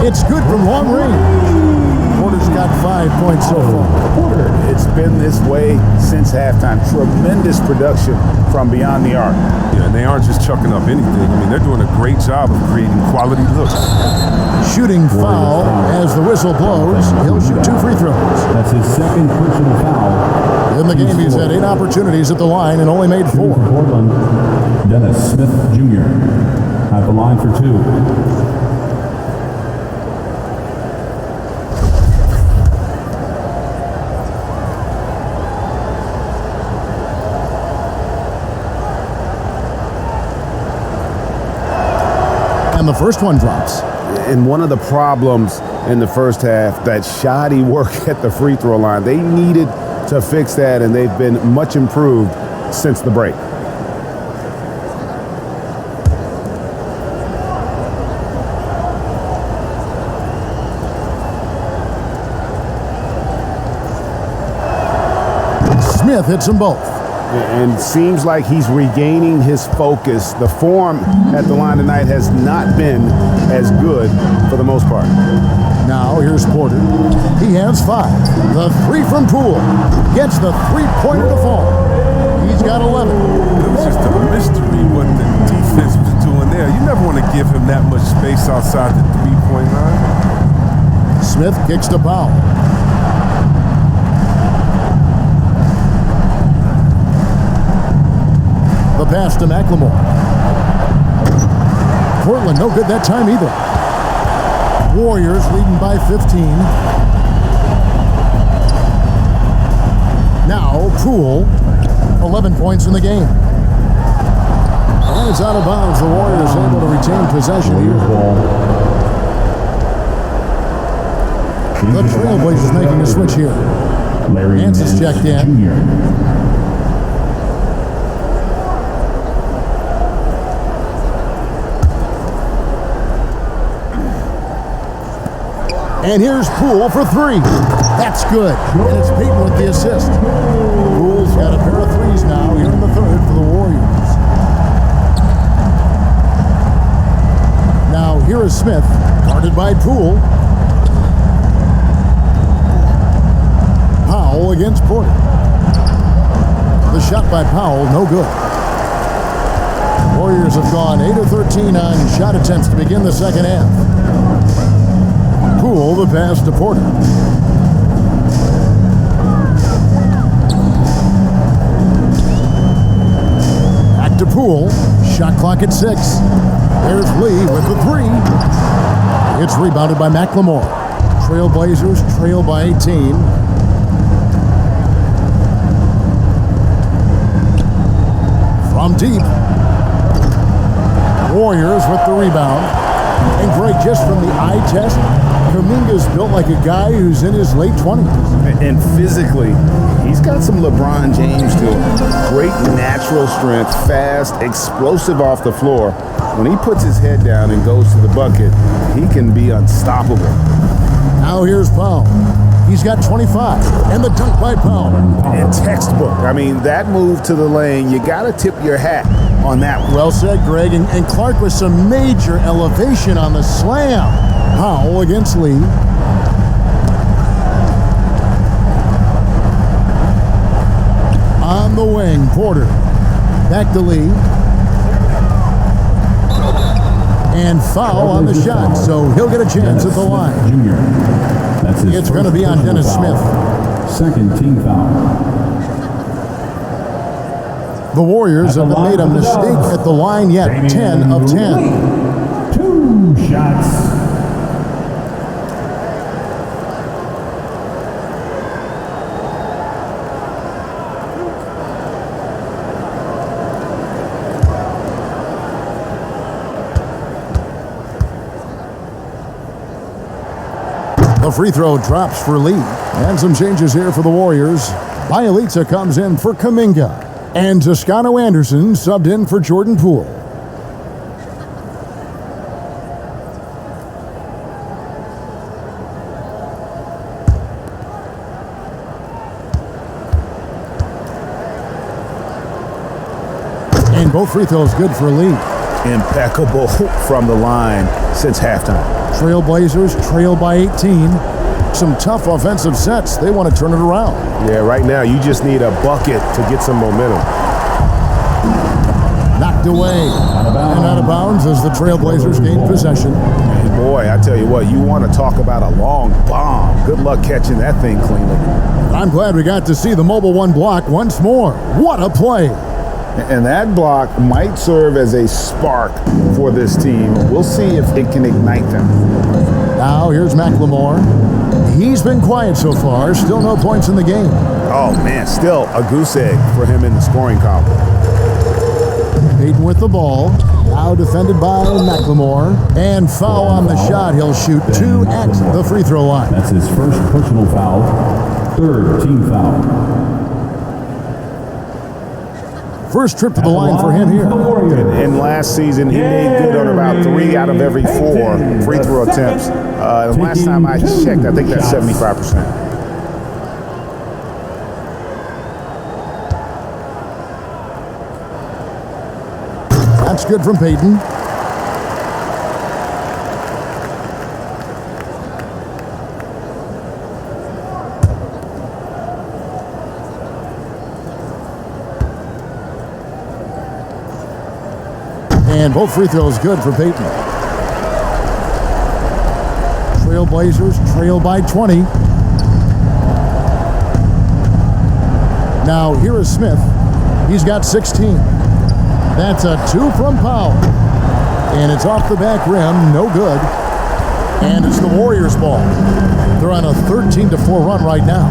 It's good from long range. Porter's got 5 points so far. It's been this way since halftime. Tremendous production from beyond the arc. Yeah, and they aren't just chucking up anything. I mean, they're doing a great job of creating quality looks. Shooting foul as the whistle blows. He'll shoot 2 free throws. That's his second personal foul. In the game, he's had 8 opportunities at the line and only made 4. For Portland, Dennis Smith Jr. at the line for 2. And the first one drops. And one of the problems in the first half, that shoddy work at the free throw line, they needed to fix that, and they've been much improved since the break. Smith hits them both. And seems like he's regaining his focus. The form at the line tonight has not been as good for the most part. Now here's Porter. He has 5. The 3 from Poole. Gets the 3-pointer to fall. He's got 11. It was just a mystery what the defense was doing there. You never want to give him that much space outside the 3-point line. Smith kicks to Powell. The pass to McLemore. Portland no good that time either. Warriors leading by 15. Now Poole, 11 points in the game. And it's out of bounds. The Warriors able to retain possession here. The Trailblazers making a switch here. Nance is checked in. Jr. And here's Poole for three. That's good. And it's Payton with the assist. Poole's got a pair of threes now here in the third for the Warriors. Now here is Smith, guarded by Poole. Powell against Porter. The shot by Powell, no good. Warriors have gone 8 of 13 on shot attempts to begin the second half. Poole, the pass to Porter. Back to Poole. Shot clock at 6. There's Lee with the three. It's rebounded by McLemore. Trailblazers trail by 18. From deep. Warriors with the rebound. And Greg, just from the eye test, Kuminga's built like a guy who's in his late 20s. And physically, he's got some LeBron James to him. Great natural strength, fast, explosive off the floor. When he puts his head down and goes to the bucket, he can be unstoppable. Now here's Powell. He's got 25. And the dunk by Powell. And textbook. I mean, that move to the lane, you got to tip your hat on that one. Well said, Greg. And Clark with some major elevation on the slam. Powell against Lee. On the wing, Porter. Back to Lee. And foul on the shot, so he'll get a chance at the line. Jr. That's his It's going to be on Dennis Smith. Second team foul. The Warriors haven't made a mistake at the line yet. 10 of 10. 2 shots. The free throw drops for Lee. And some changes here for the Warriors. Bielitsa comes in for Kuminga. And Toscano Anderson subbed in for Jordan Poole. And both free throws good for Lee. Impeccable from the line since halftime. Trailblazers trail by 18. Some tough offensive sets. They want to turn it around. Yeah, right now you just need a bucket to get some momentum. Knocked away. And out of bounds as the Trailblazers gain possession. And boy, I tell you what, you want to talk about a long bomb. Good luck catching that thing cleanly. I'm glad we got to see the Mobile One block once more. What a play. And that block might serve as a spark for this team. We'll see if it can ignite them. Now here's McLemore. He's been quiet so far. Still no points in the game. Oh, man, still a goose egg for him in the scoring column. Payton with the ball. Now defended by McLemore. And foul on the shot. He'll shoot 2 at the free throw line. That's his first personal foul. Third team foul. First trip to the line for him here. And last season, he made good on about 3 out of every 4 free throw attempts. And last time I checked, I think that's 75%. That's good from Payton. And both free throws good for Payton. Trailblazers trail by 20. Now here is Smith. He's got 16. That's a 2 from Powell. And it's off the back rim, no good. And it's the Warriors' ball. They're on a 13-4 run right now.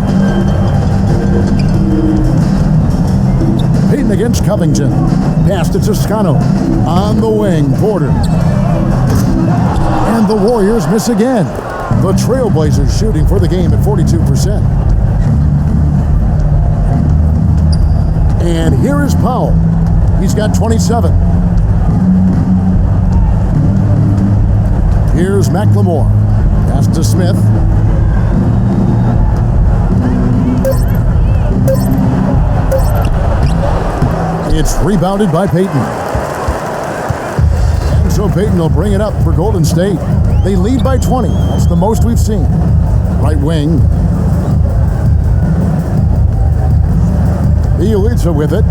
Payton against Covington. Pass to Toscano. On the wing, Porter. And the Warriors miss again. The Trailblazers shooting for the game at 42%. And here is Powell. He's got 27. Here's McLemore. Pass to Smith. It's rebounded by Payton. And so Payton will bring it up for Golden State. They lead by 20. That's the most we've seen. Right wing. Bielitsa with it.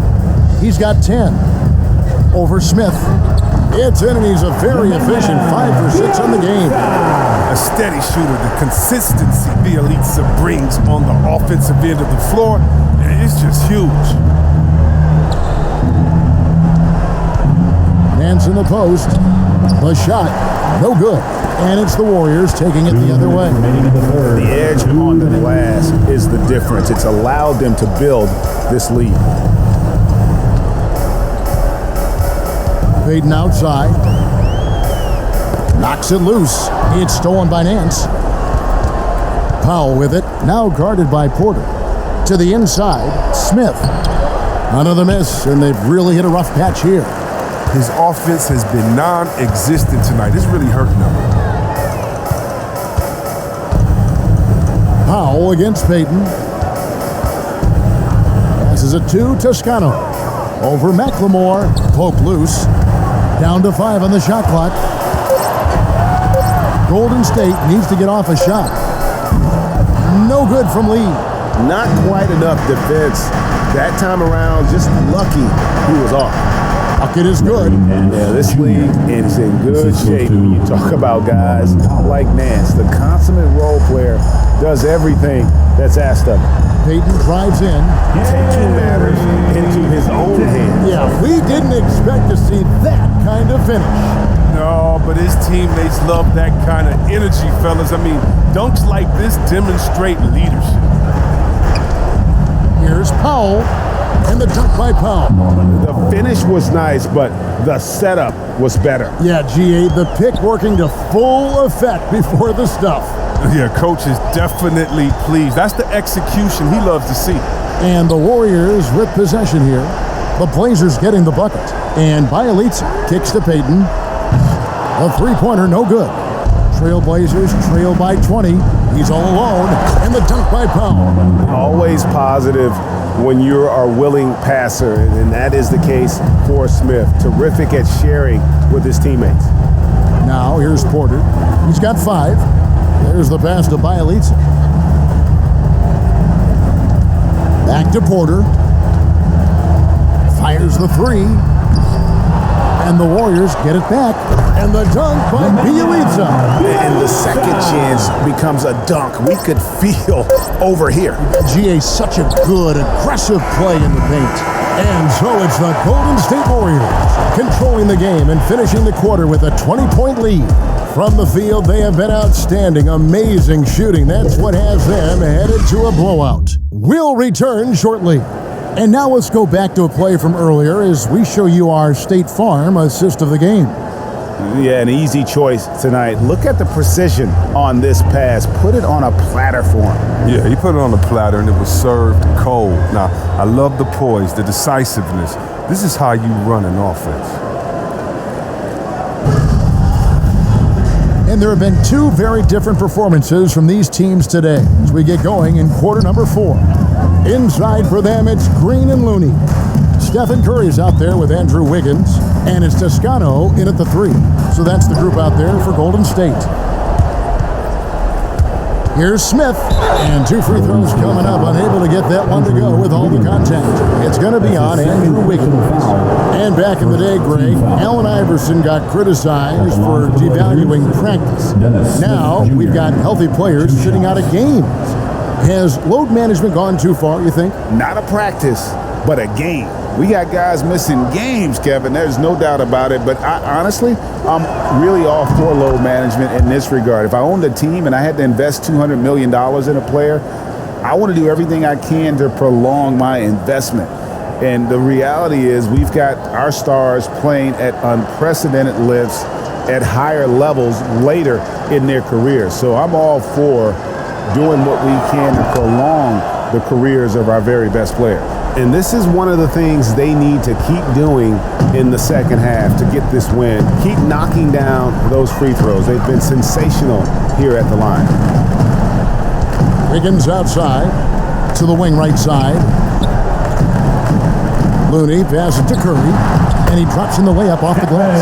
He's got 10. Over Smith. It's in, and he's a very efficient 5 for 6 on the game. A steady shooter. The consistency Bielitsa brings on the offensive end of the floor, it's just huge. Nance in the post. The shot, no good. And it's the Warriors taking it the other way. The edge on the glass is the difference. It's allowed them to build this lead. Payton outside. Knocks it loose. It's stolen by Nance. Powell with it. Now guarded by Porter. To the inside, Smith. Another miss, and they've really hit a rough patch here. His offense has been non-existent tonight. It's really hurting them. Powell against Payton. Passes it to Toscano. Over McLemore. Poke loose. Down to 5 on the shot clock. Golden State needs to get off a shot. No good from Lee. Not quite enough defense that time around. Just lucky he was off. Bucket is good. Yeah, this league is in good shape when you talk about guys like Nance. The consummate role player does everything that's asked of him. Payton drives in. Taking matters into his own hands. Yeah, we didn't expect to see that kind of finish. No, but his teammates love that kind of energy, fellas. I mean, dunks like this demonstrate leadership. Here's Powell, and the dunk by Powell. The finish was nice, but the setup was better. Yeah, GA, the pick working to full effect before the stuff. Yeah, coach is definitely pleased. That's the execution he loves to see. And the Warriors with possession here. The Blazers getting the bucket. And Bielitsa kicks to Payton. A three-pointer, no good. Trailblazers trail by 20. He's all alone. And the dunk by Powell. Always positive when you're a willing passer, and that is the case for Smith. Terrific at sharing with his teammates. Now here's Porter. He's got 5. There's the pass to Bielitsa. Back to Porter. Fires the 3. And the Warriors get it back. And the dunk by Bielitsa. And the second chance becomes a dunk. We could feel over here. GA, such a good, aggressive play in the paint. And so it's the Golden State Warriors controlling the game and finishing the quarter with a 20-point lead. From the field, they have been outstanding. Amazing shooting. That's what has them headed to a blowout. We'll return shortly. And now let's go back to a play from earlier as we show you our State Farm assist of the game. Yeah, an easy choice tonight. Look at the precision on this pass. Put it on a platter for him. Yeah, he put it on the platter and it was served cold. Now, I love the poise, the decisiveness. This is how you run an offense. And there have been 2 very different performances from these teams today as we get going in quarter number 4. Inside for them, it's Green and Looney. Stephen Curry's out there with Andrew Wiggins, and it's Toscano in at the 3. So that's the group out there for Golden State. Here's Smith, and 2 free throws coming up, unable to get that one to go with all the contact. It's going to be on Andrew Wiggins. And back in the day, Greg, Allen Iverson got criticized for devaluing practice. Now we've got healthy players sitting out of games. Has load management gone too far, you think? Not a practice, but a game. We got guys missing games, Kevin. There's no doubt about it. But honestly, I'm really all for load management in this regard. If I owned a team and I had to invest $200 million in a player, I want to do everything I can to prolong my investment. And the reality is we've got our stars playing at unprecedented lifts at higher levels later in their careers. So I'm all for doing what we can to prolong the careers of our very best players. And this is one of the things they need to keep doing in the second half to get this win. Keep knocking down those free throws. They've been sensational here at the line. Wiggins outside to the wing right side. Looney passes to Curry, and he drops in the layup off the glass.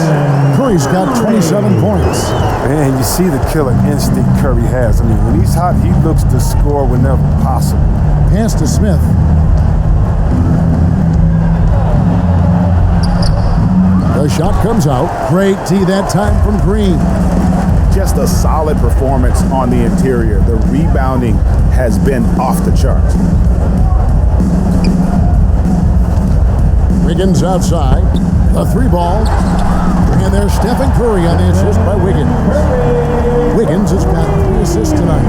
Curry's got 27 points. Man, you see the killer instinct Curry has. I mean, when he's hot, he looks to score whenever possible. Pass to Smith. The shot comes out. Great D that time from Green. Just a solid performance on the interior. The rebounding has been off the charts. Wiggins outside. The 3-ball. And there's Stephen Curry on the assist by Wiggins. Wiggins has got 3 assists tonight.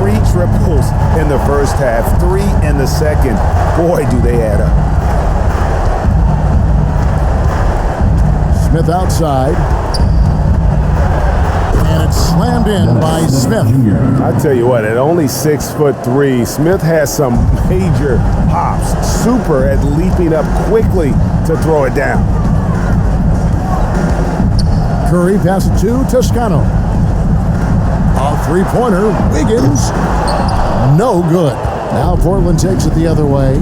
3 triples in the first half, 3 in the second. Boy, do they add up. Smith outside. And it's slammed in by Smith. I tell you what, at only 6'3", Smith has some major hops. Super at leaping up quickly to throw it down. Curry passes to Toscano. A 3-pointer. Wiggins. No good. Now Portland takes it the other way.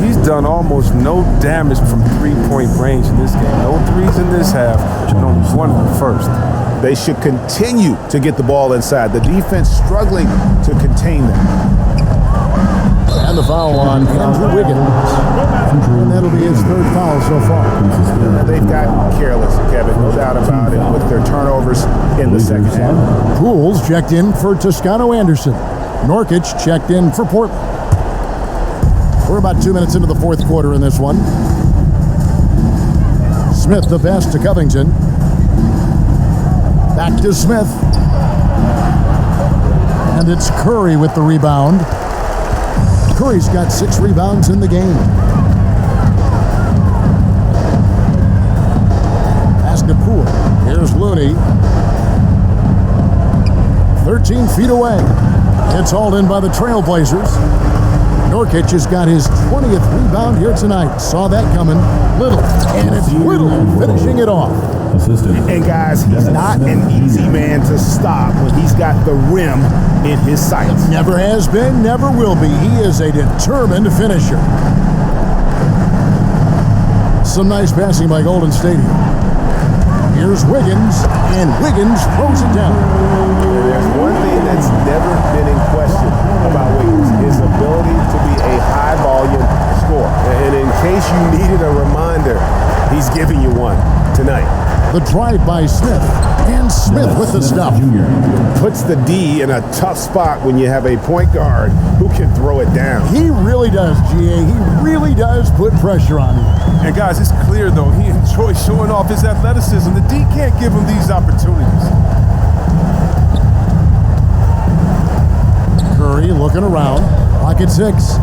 He's done almost no damage from 3-point range in this game. No threes in this half, and only 1 in the first. They should continue to get the ball inside. The defense struggling to contain them. And the foul on Andrew Wiggins. And that'll be his 3rd foul so far. They've gotten careless, Kevin, no doubt about it, with their turnovers in the second half. Pools checked in for Toscano Anderson. Norkic checked in for Portland. We're about 2 minutes into the 4th quarter in this one. Smith the pass to Covington. Back to Smith. And it's Curry with the rebound. Curry's got 6 rebounds in the game. Pass to Poole. Here's Looney. 13 feet away. It's hauled in by the Trailblazers. Norkic has got his 20th rebound here tonight. Saw that coming. Little. And it's Little finishing it off. And guys, he's not an easy man to stop when he's got the rim in his sights. Never has been, never will be. He is a determined finisher. Some nice passing by Golden State here. Here's Wiggins, and Wiggins throws it down. There's one thing that's never been in question about Wiggins, his ability to be a high-volume scorer. And in case you needed a reminder, he's giving you one tonight. The drive by Smith, and Smith with the stuff. Puts the D in a tough spot when you have a point guard who can throw it down. He really does, GA. He really does put pressure on him. And guys, it's clear, though, he enjoys showing off his athleticism. The D can't give him these opportunities. Curry looking around. Pocket 6.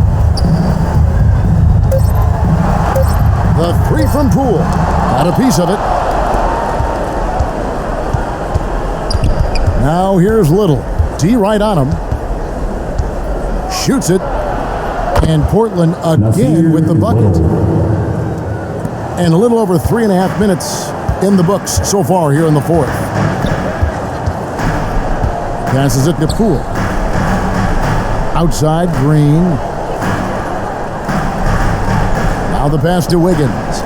The 3 from Poole. Got a piece of it. Now here's Little. D right on him. Shoots it. And Portland again with the bucket. And a little over 3.5 minutes in the books so far here in the 4th. Passes it to Poole. Outside, Green. Now the pass to Wiggins.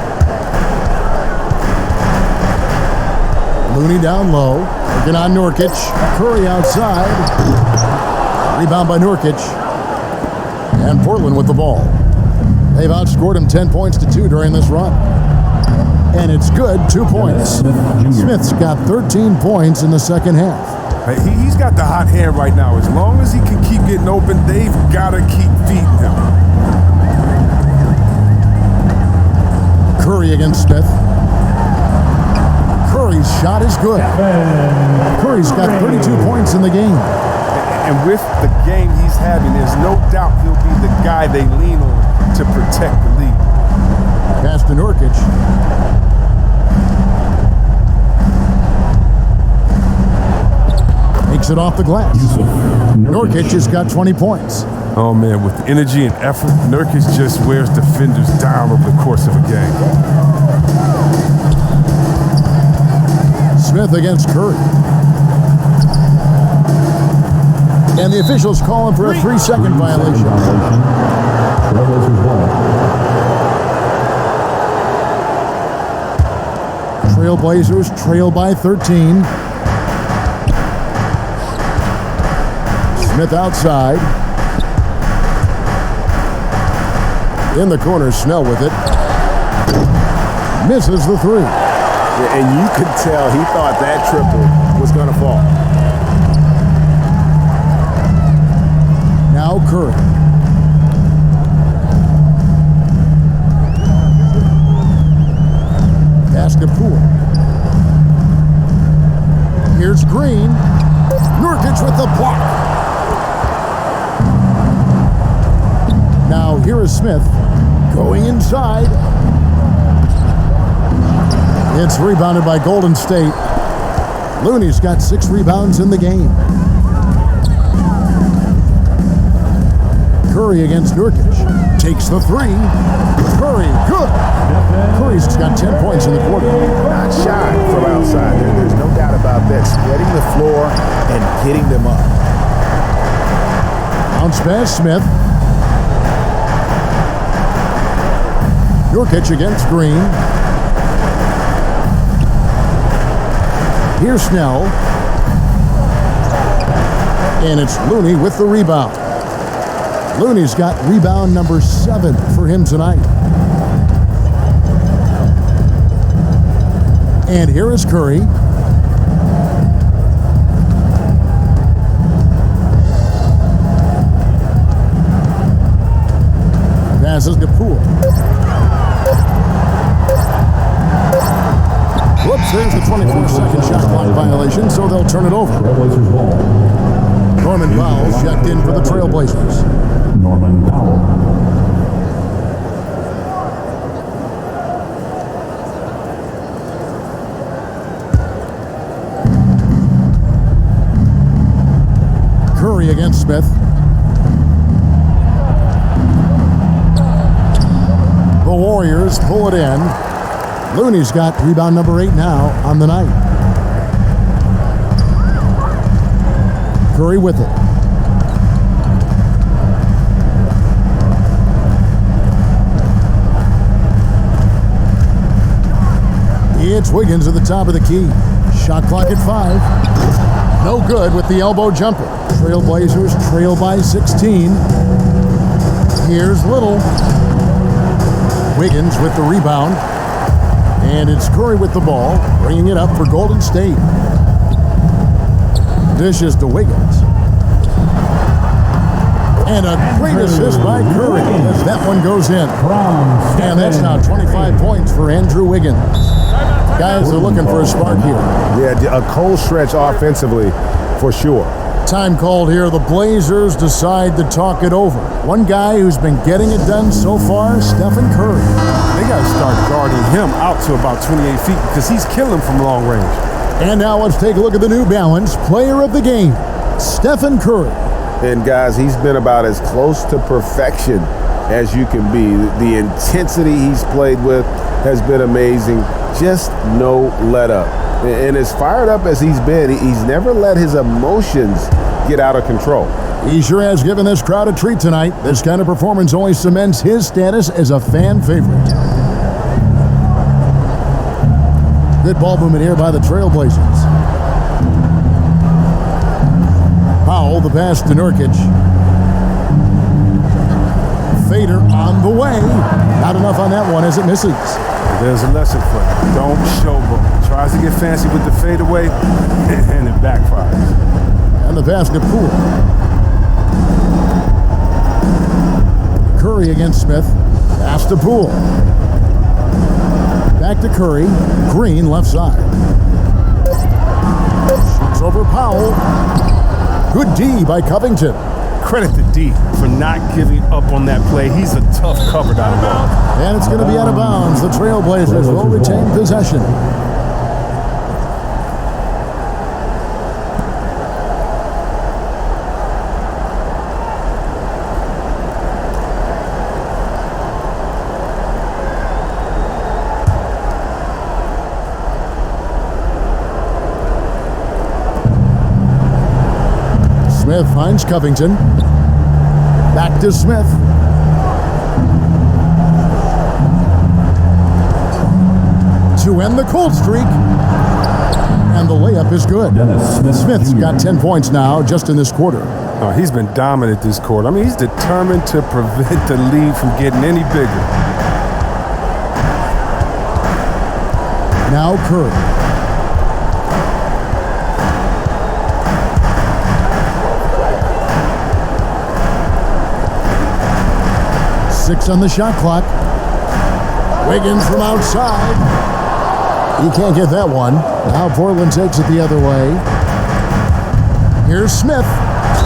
Looney down low. Looking on Norkic. Curry outside. Rebound by Nurkic. And Portland with the ball. They've outscored him 10 points to 2 during this run. And it's good, 2 points. Smith's got 13 points in the second half. He's got the hot hand right now. As long as he can keep getting open, they've got to keep feeding him. Curry against Smith. Curry's shot is good. Curry's got 32 points in the game. And with the game he's having, there's no doubt he'll be the guy they lean on to protect the lead. Pass to Nurkic. Takes it off the glass. Nurkic has got 20 points. Oh man, with energy and effort, Nurkic just wears defenders down over the course of a game. Smith against Curry. And the officials calling for a 3-second violation. Trailblazers trail by 13. Smith outside. In the corner, Snell with it. Misses the 3. Yeah, and you could tell he thought that triple was going to fall. Now Curry. Pass to Poole. Here's Green. Nurkic with the block. Now here is Smith going inside. It's rebounded by Golden State. Looney's got 6 rebounds in the game. Curry against Nurkic. Takes the 3. Curry, good. Curry's got 10 points in the quarter. Not shy from outside. There's no doubt about that. Spreading the floor and getting them up. Bounce pass, Smith. Nurkic against Green. Here's Snell. And it's Looney with the rebound. Looney's got rebound number 7 for him tonight. And here is Curry. Passes to Poole. Whoops, there's the 24-second shot clock violation, so they'll turn it over. Norman Powell checked in for the Trailblazers. Norman Powell. Curry against Smith. The Warriors pull it in. Looney's got rebound number 8 now on the night. Curry with it. It's Wiggins at the top of the key. Shot clock at 5. No good with the elbow jumper. Trailblazers trail by 16. Here's Little. Wiggins with the rebound. And it's Curry with the ball, bringing it up for Golden State. Dishes to Wiggins. And a great assist by Curry as that one goes in. And that's now 25 points for Andrew Wiggins. Guys are looking for a spark here. Yeah, a cold stretch offensively for sure. Time called here. The Blazers decide to talk it over. One guy who's been getting it done so far, Stephen Curry. They got to start guarding him out to about 28 feet because he's killing from long range. And now let's take a look at the New Balance Player of the Game, Stephen Curry. And guys, he's been about as close to perfection as you can be. The intensity he's played with has been amazing. Just no let up. And as fired up as he's been, he's never let his emotions get out of control. He sure has given this crowd a treat tonight. This kind of performance only cements his status as a fan favorite. Good ball movement here by the Trailblazers. Powell, the pass to Nurkic. fader on the way. Not enough on that one as it misses. There's a lesson for you. Don't showboat. Tries to get fancy with the fadeaway, and it backfires. And the pass to Poole. Curry against Smith. Pass to Poole. Back to Curry. Green left side. Shoots over Powell. Good D by Covington. Credit to D for not giving up on that play. He's a tough cover down low. And it's going to be out of bounds. The Trailblazers will retain possession. Smith finds Covington. Back to Smith. To end the cold streak. And the layup is good. Smith's got 10 points now just in this quarter. Oh, he's been dominant this quarter. I mean, he's determined to prevent the lead from getting any bigger. Now Curry. Six on the shot clock. Wiggins from outside. He can't get that one. Now Portland takes it the other way. Here's Smith.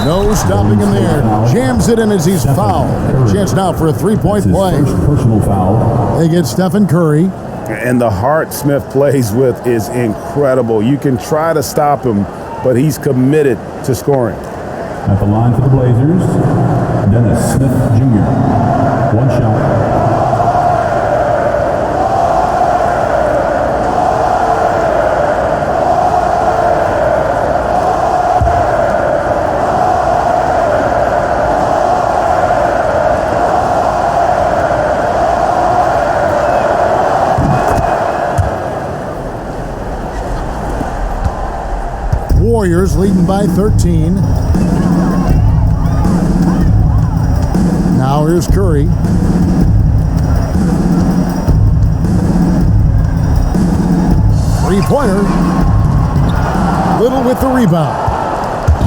No stopping him there. Jams it in as he's fouled. Chance now for a three-point play. Personal foul. They get Stephen Curry. And the heart Smith plays with is incredible. You can try to stop him, but he's committed to scoring. At the line for the Blazers, Dennis Smith Jr. One shot. Warriors leading by 13. Now here's Curry. Three-pointer. Little with the rebound.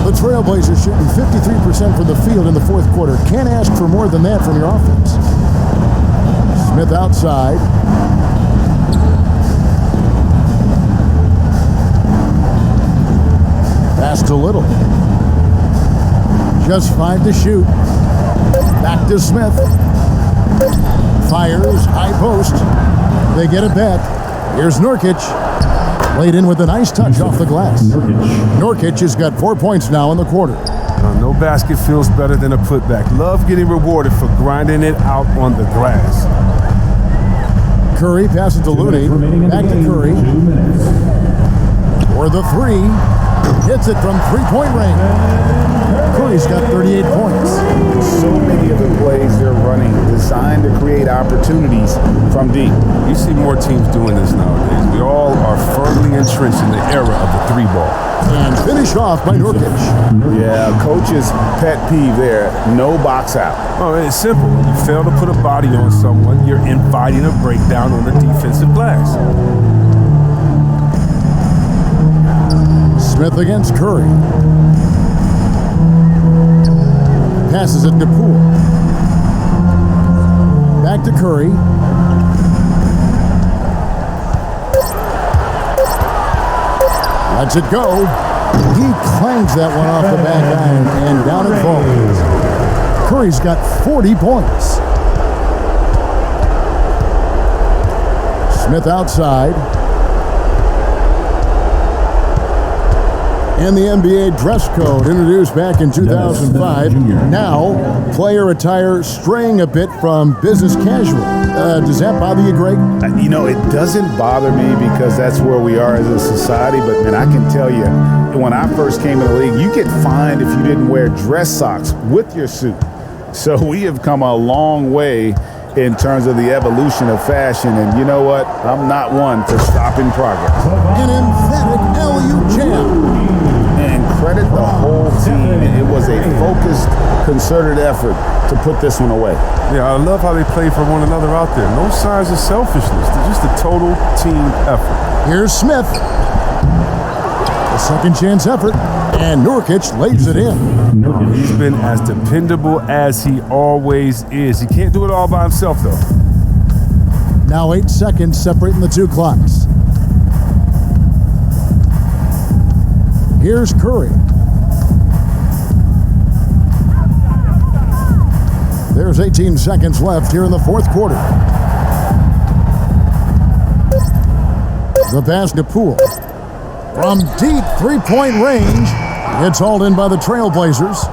The Trailblazers shooting 53% from the field in the fourth quarter. Can't ask for more than that from your offense. Smith outside. Pass to Little. Just 5 to shoot. Back to Smith. Fires, high post. They get it back. Here's Nurkic. Laid in with a nice touch off the glass. Nurkic has got 4 points now in the quarter. No basket feels better than a putback. Love getting rewarded for grinding it out on the glass. Curry passes to Looney. Back to Curry. For the three. Hits it from three-point range. Curry's got 38 points. So many of the plays they're running designed to create opportunities from deep. You see more teams doing this nowadays. We all are firmly entrenched in the era of the three ball. And finished off by Nurkic. Yeah, coach's pet peeve there, no box out. Oh, it's simple. When you fail to put a body on someone, you're inviting a breakdown on the defensive glass. Smith against Curry. Passes it to Poole. Back to Curry. Lets it go. He clangs that one off the back iron and down it falls. Curry's got 40 points. Smith outside. And the NBA dress code introduced back in 2005. Now, player attire straying a bit from business casual. Does that bother you, Greg? You know, it doesn't bother me because that's where we are as a society. But, man, I can tell you, when I first came in the league, you get fined if you didn't wear dress socks with your suit. So we have come a long way in terms of the evolution of fashion. And you know what? I'm not one for stopping progress. An emphatic LU jam. credit the whole team. It was a focused, concerted effort to put this one away. Yeah, I love how they play for one another out there. No signs of selfishness. They're just a total team effort. Here's Smith. A second chance effort, and Nurkic lays it in. He's been as dependable as he always is. He can't do it all by himself, though. Now 8 seconds separating the two clocks. Here's Curry. There's 18 seconds left here in the fourth quarter. The pass to Poole. From deep three-point range, it's hauled in by the Trailblazers.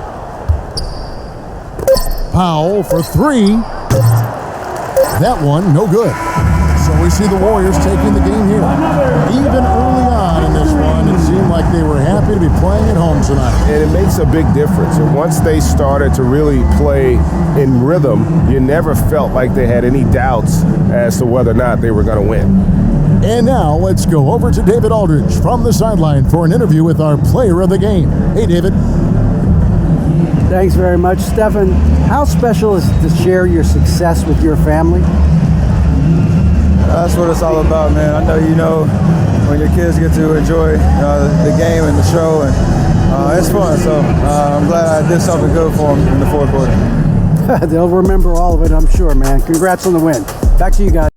Powell for three. That one, no good. So we see the Warriors taking the game here. Even early on in this one, it seemed like they were happy to be playing at home tonight. And it makes a big difference. And once they started to really play in rhythm, you never felt like they had any doubts as to whether or not they were going to win. And now let's go over to David Aldridge from the sideline for an interview with our player of the game. Hey, David. Thanks very much, Stephen. How special is it to share your success with your family? That's what it's all about, man. I know you know when your kids get to enjoy the game and the show, and it's fun. So I'm glad I did something good for them in the fourth quarter. They'll remember all of it, I'm sure, man. Congrats on the win. Back to you guys.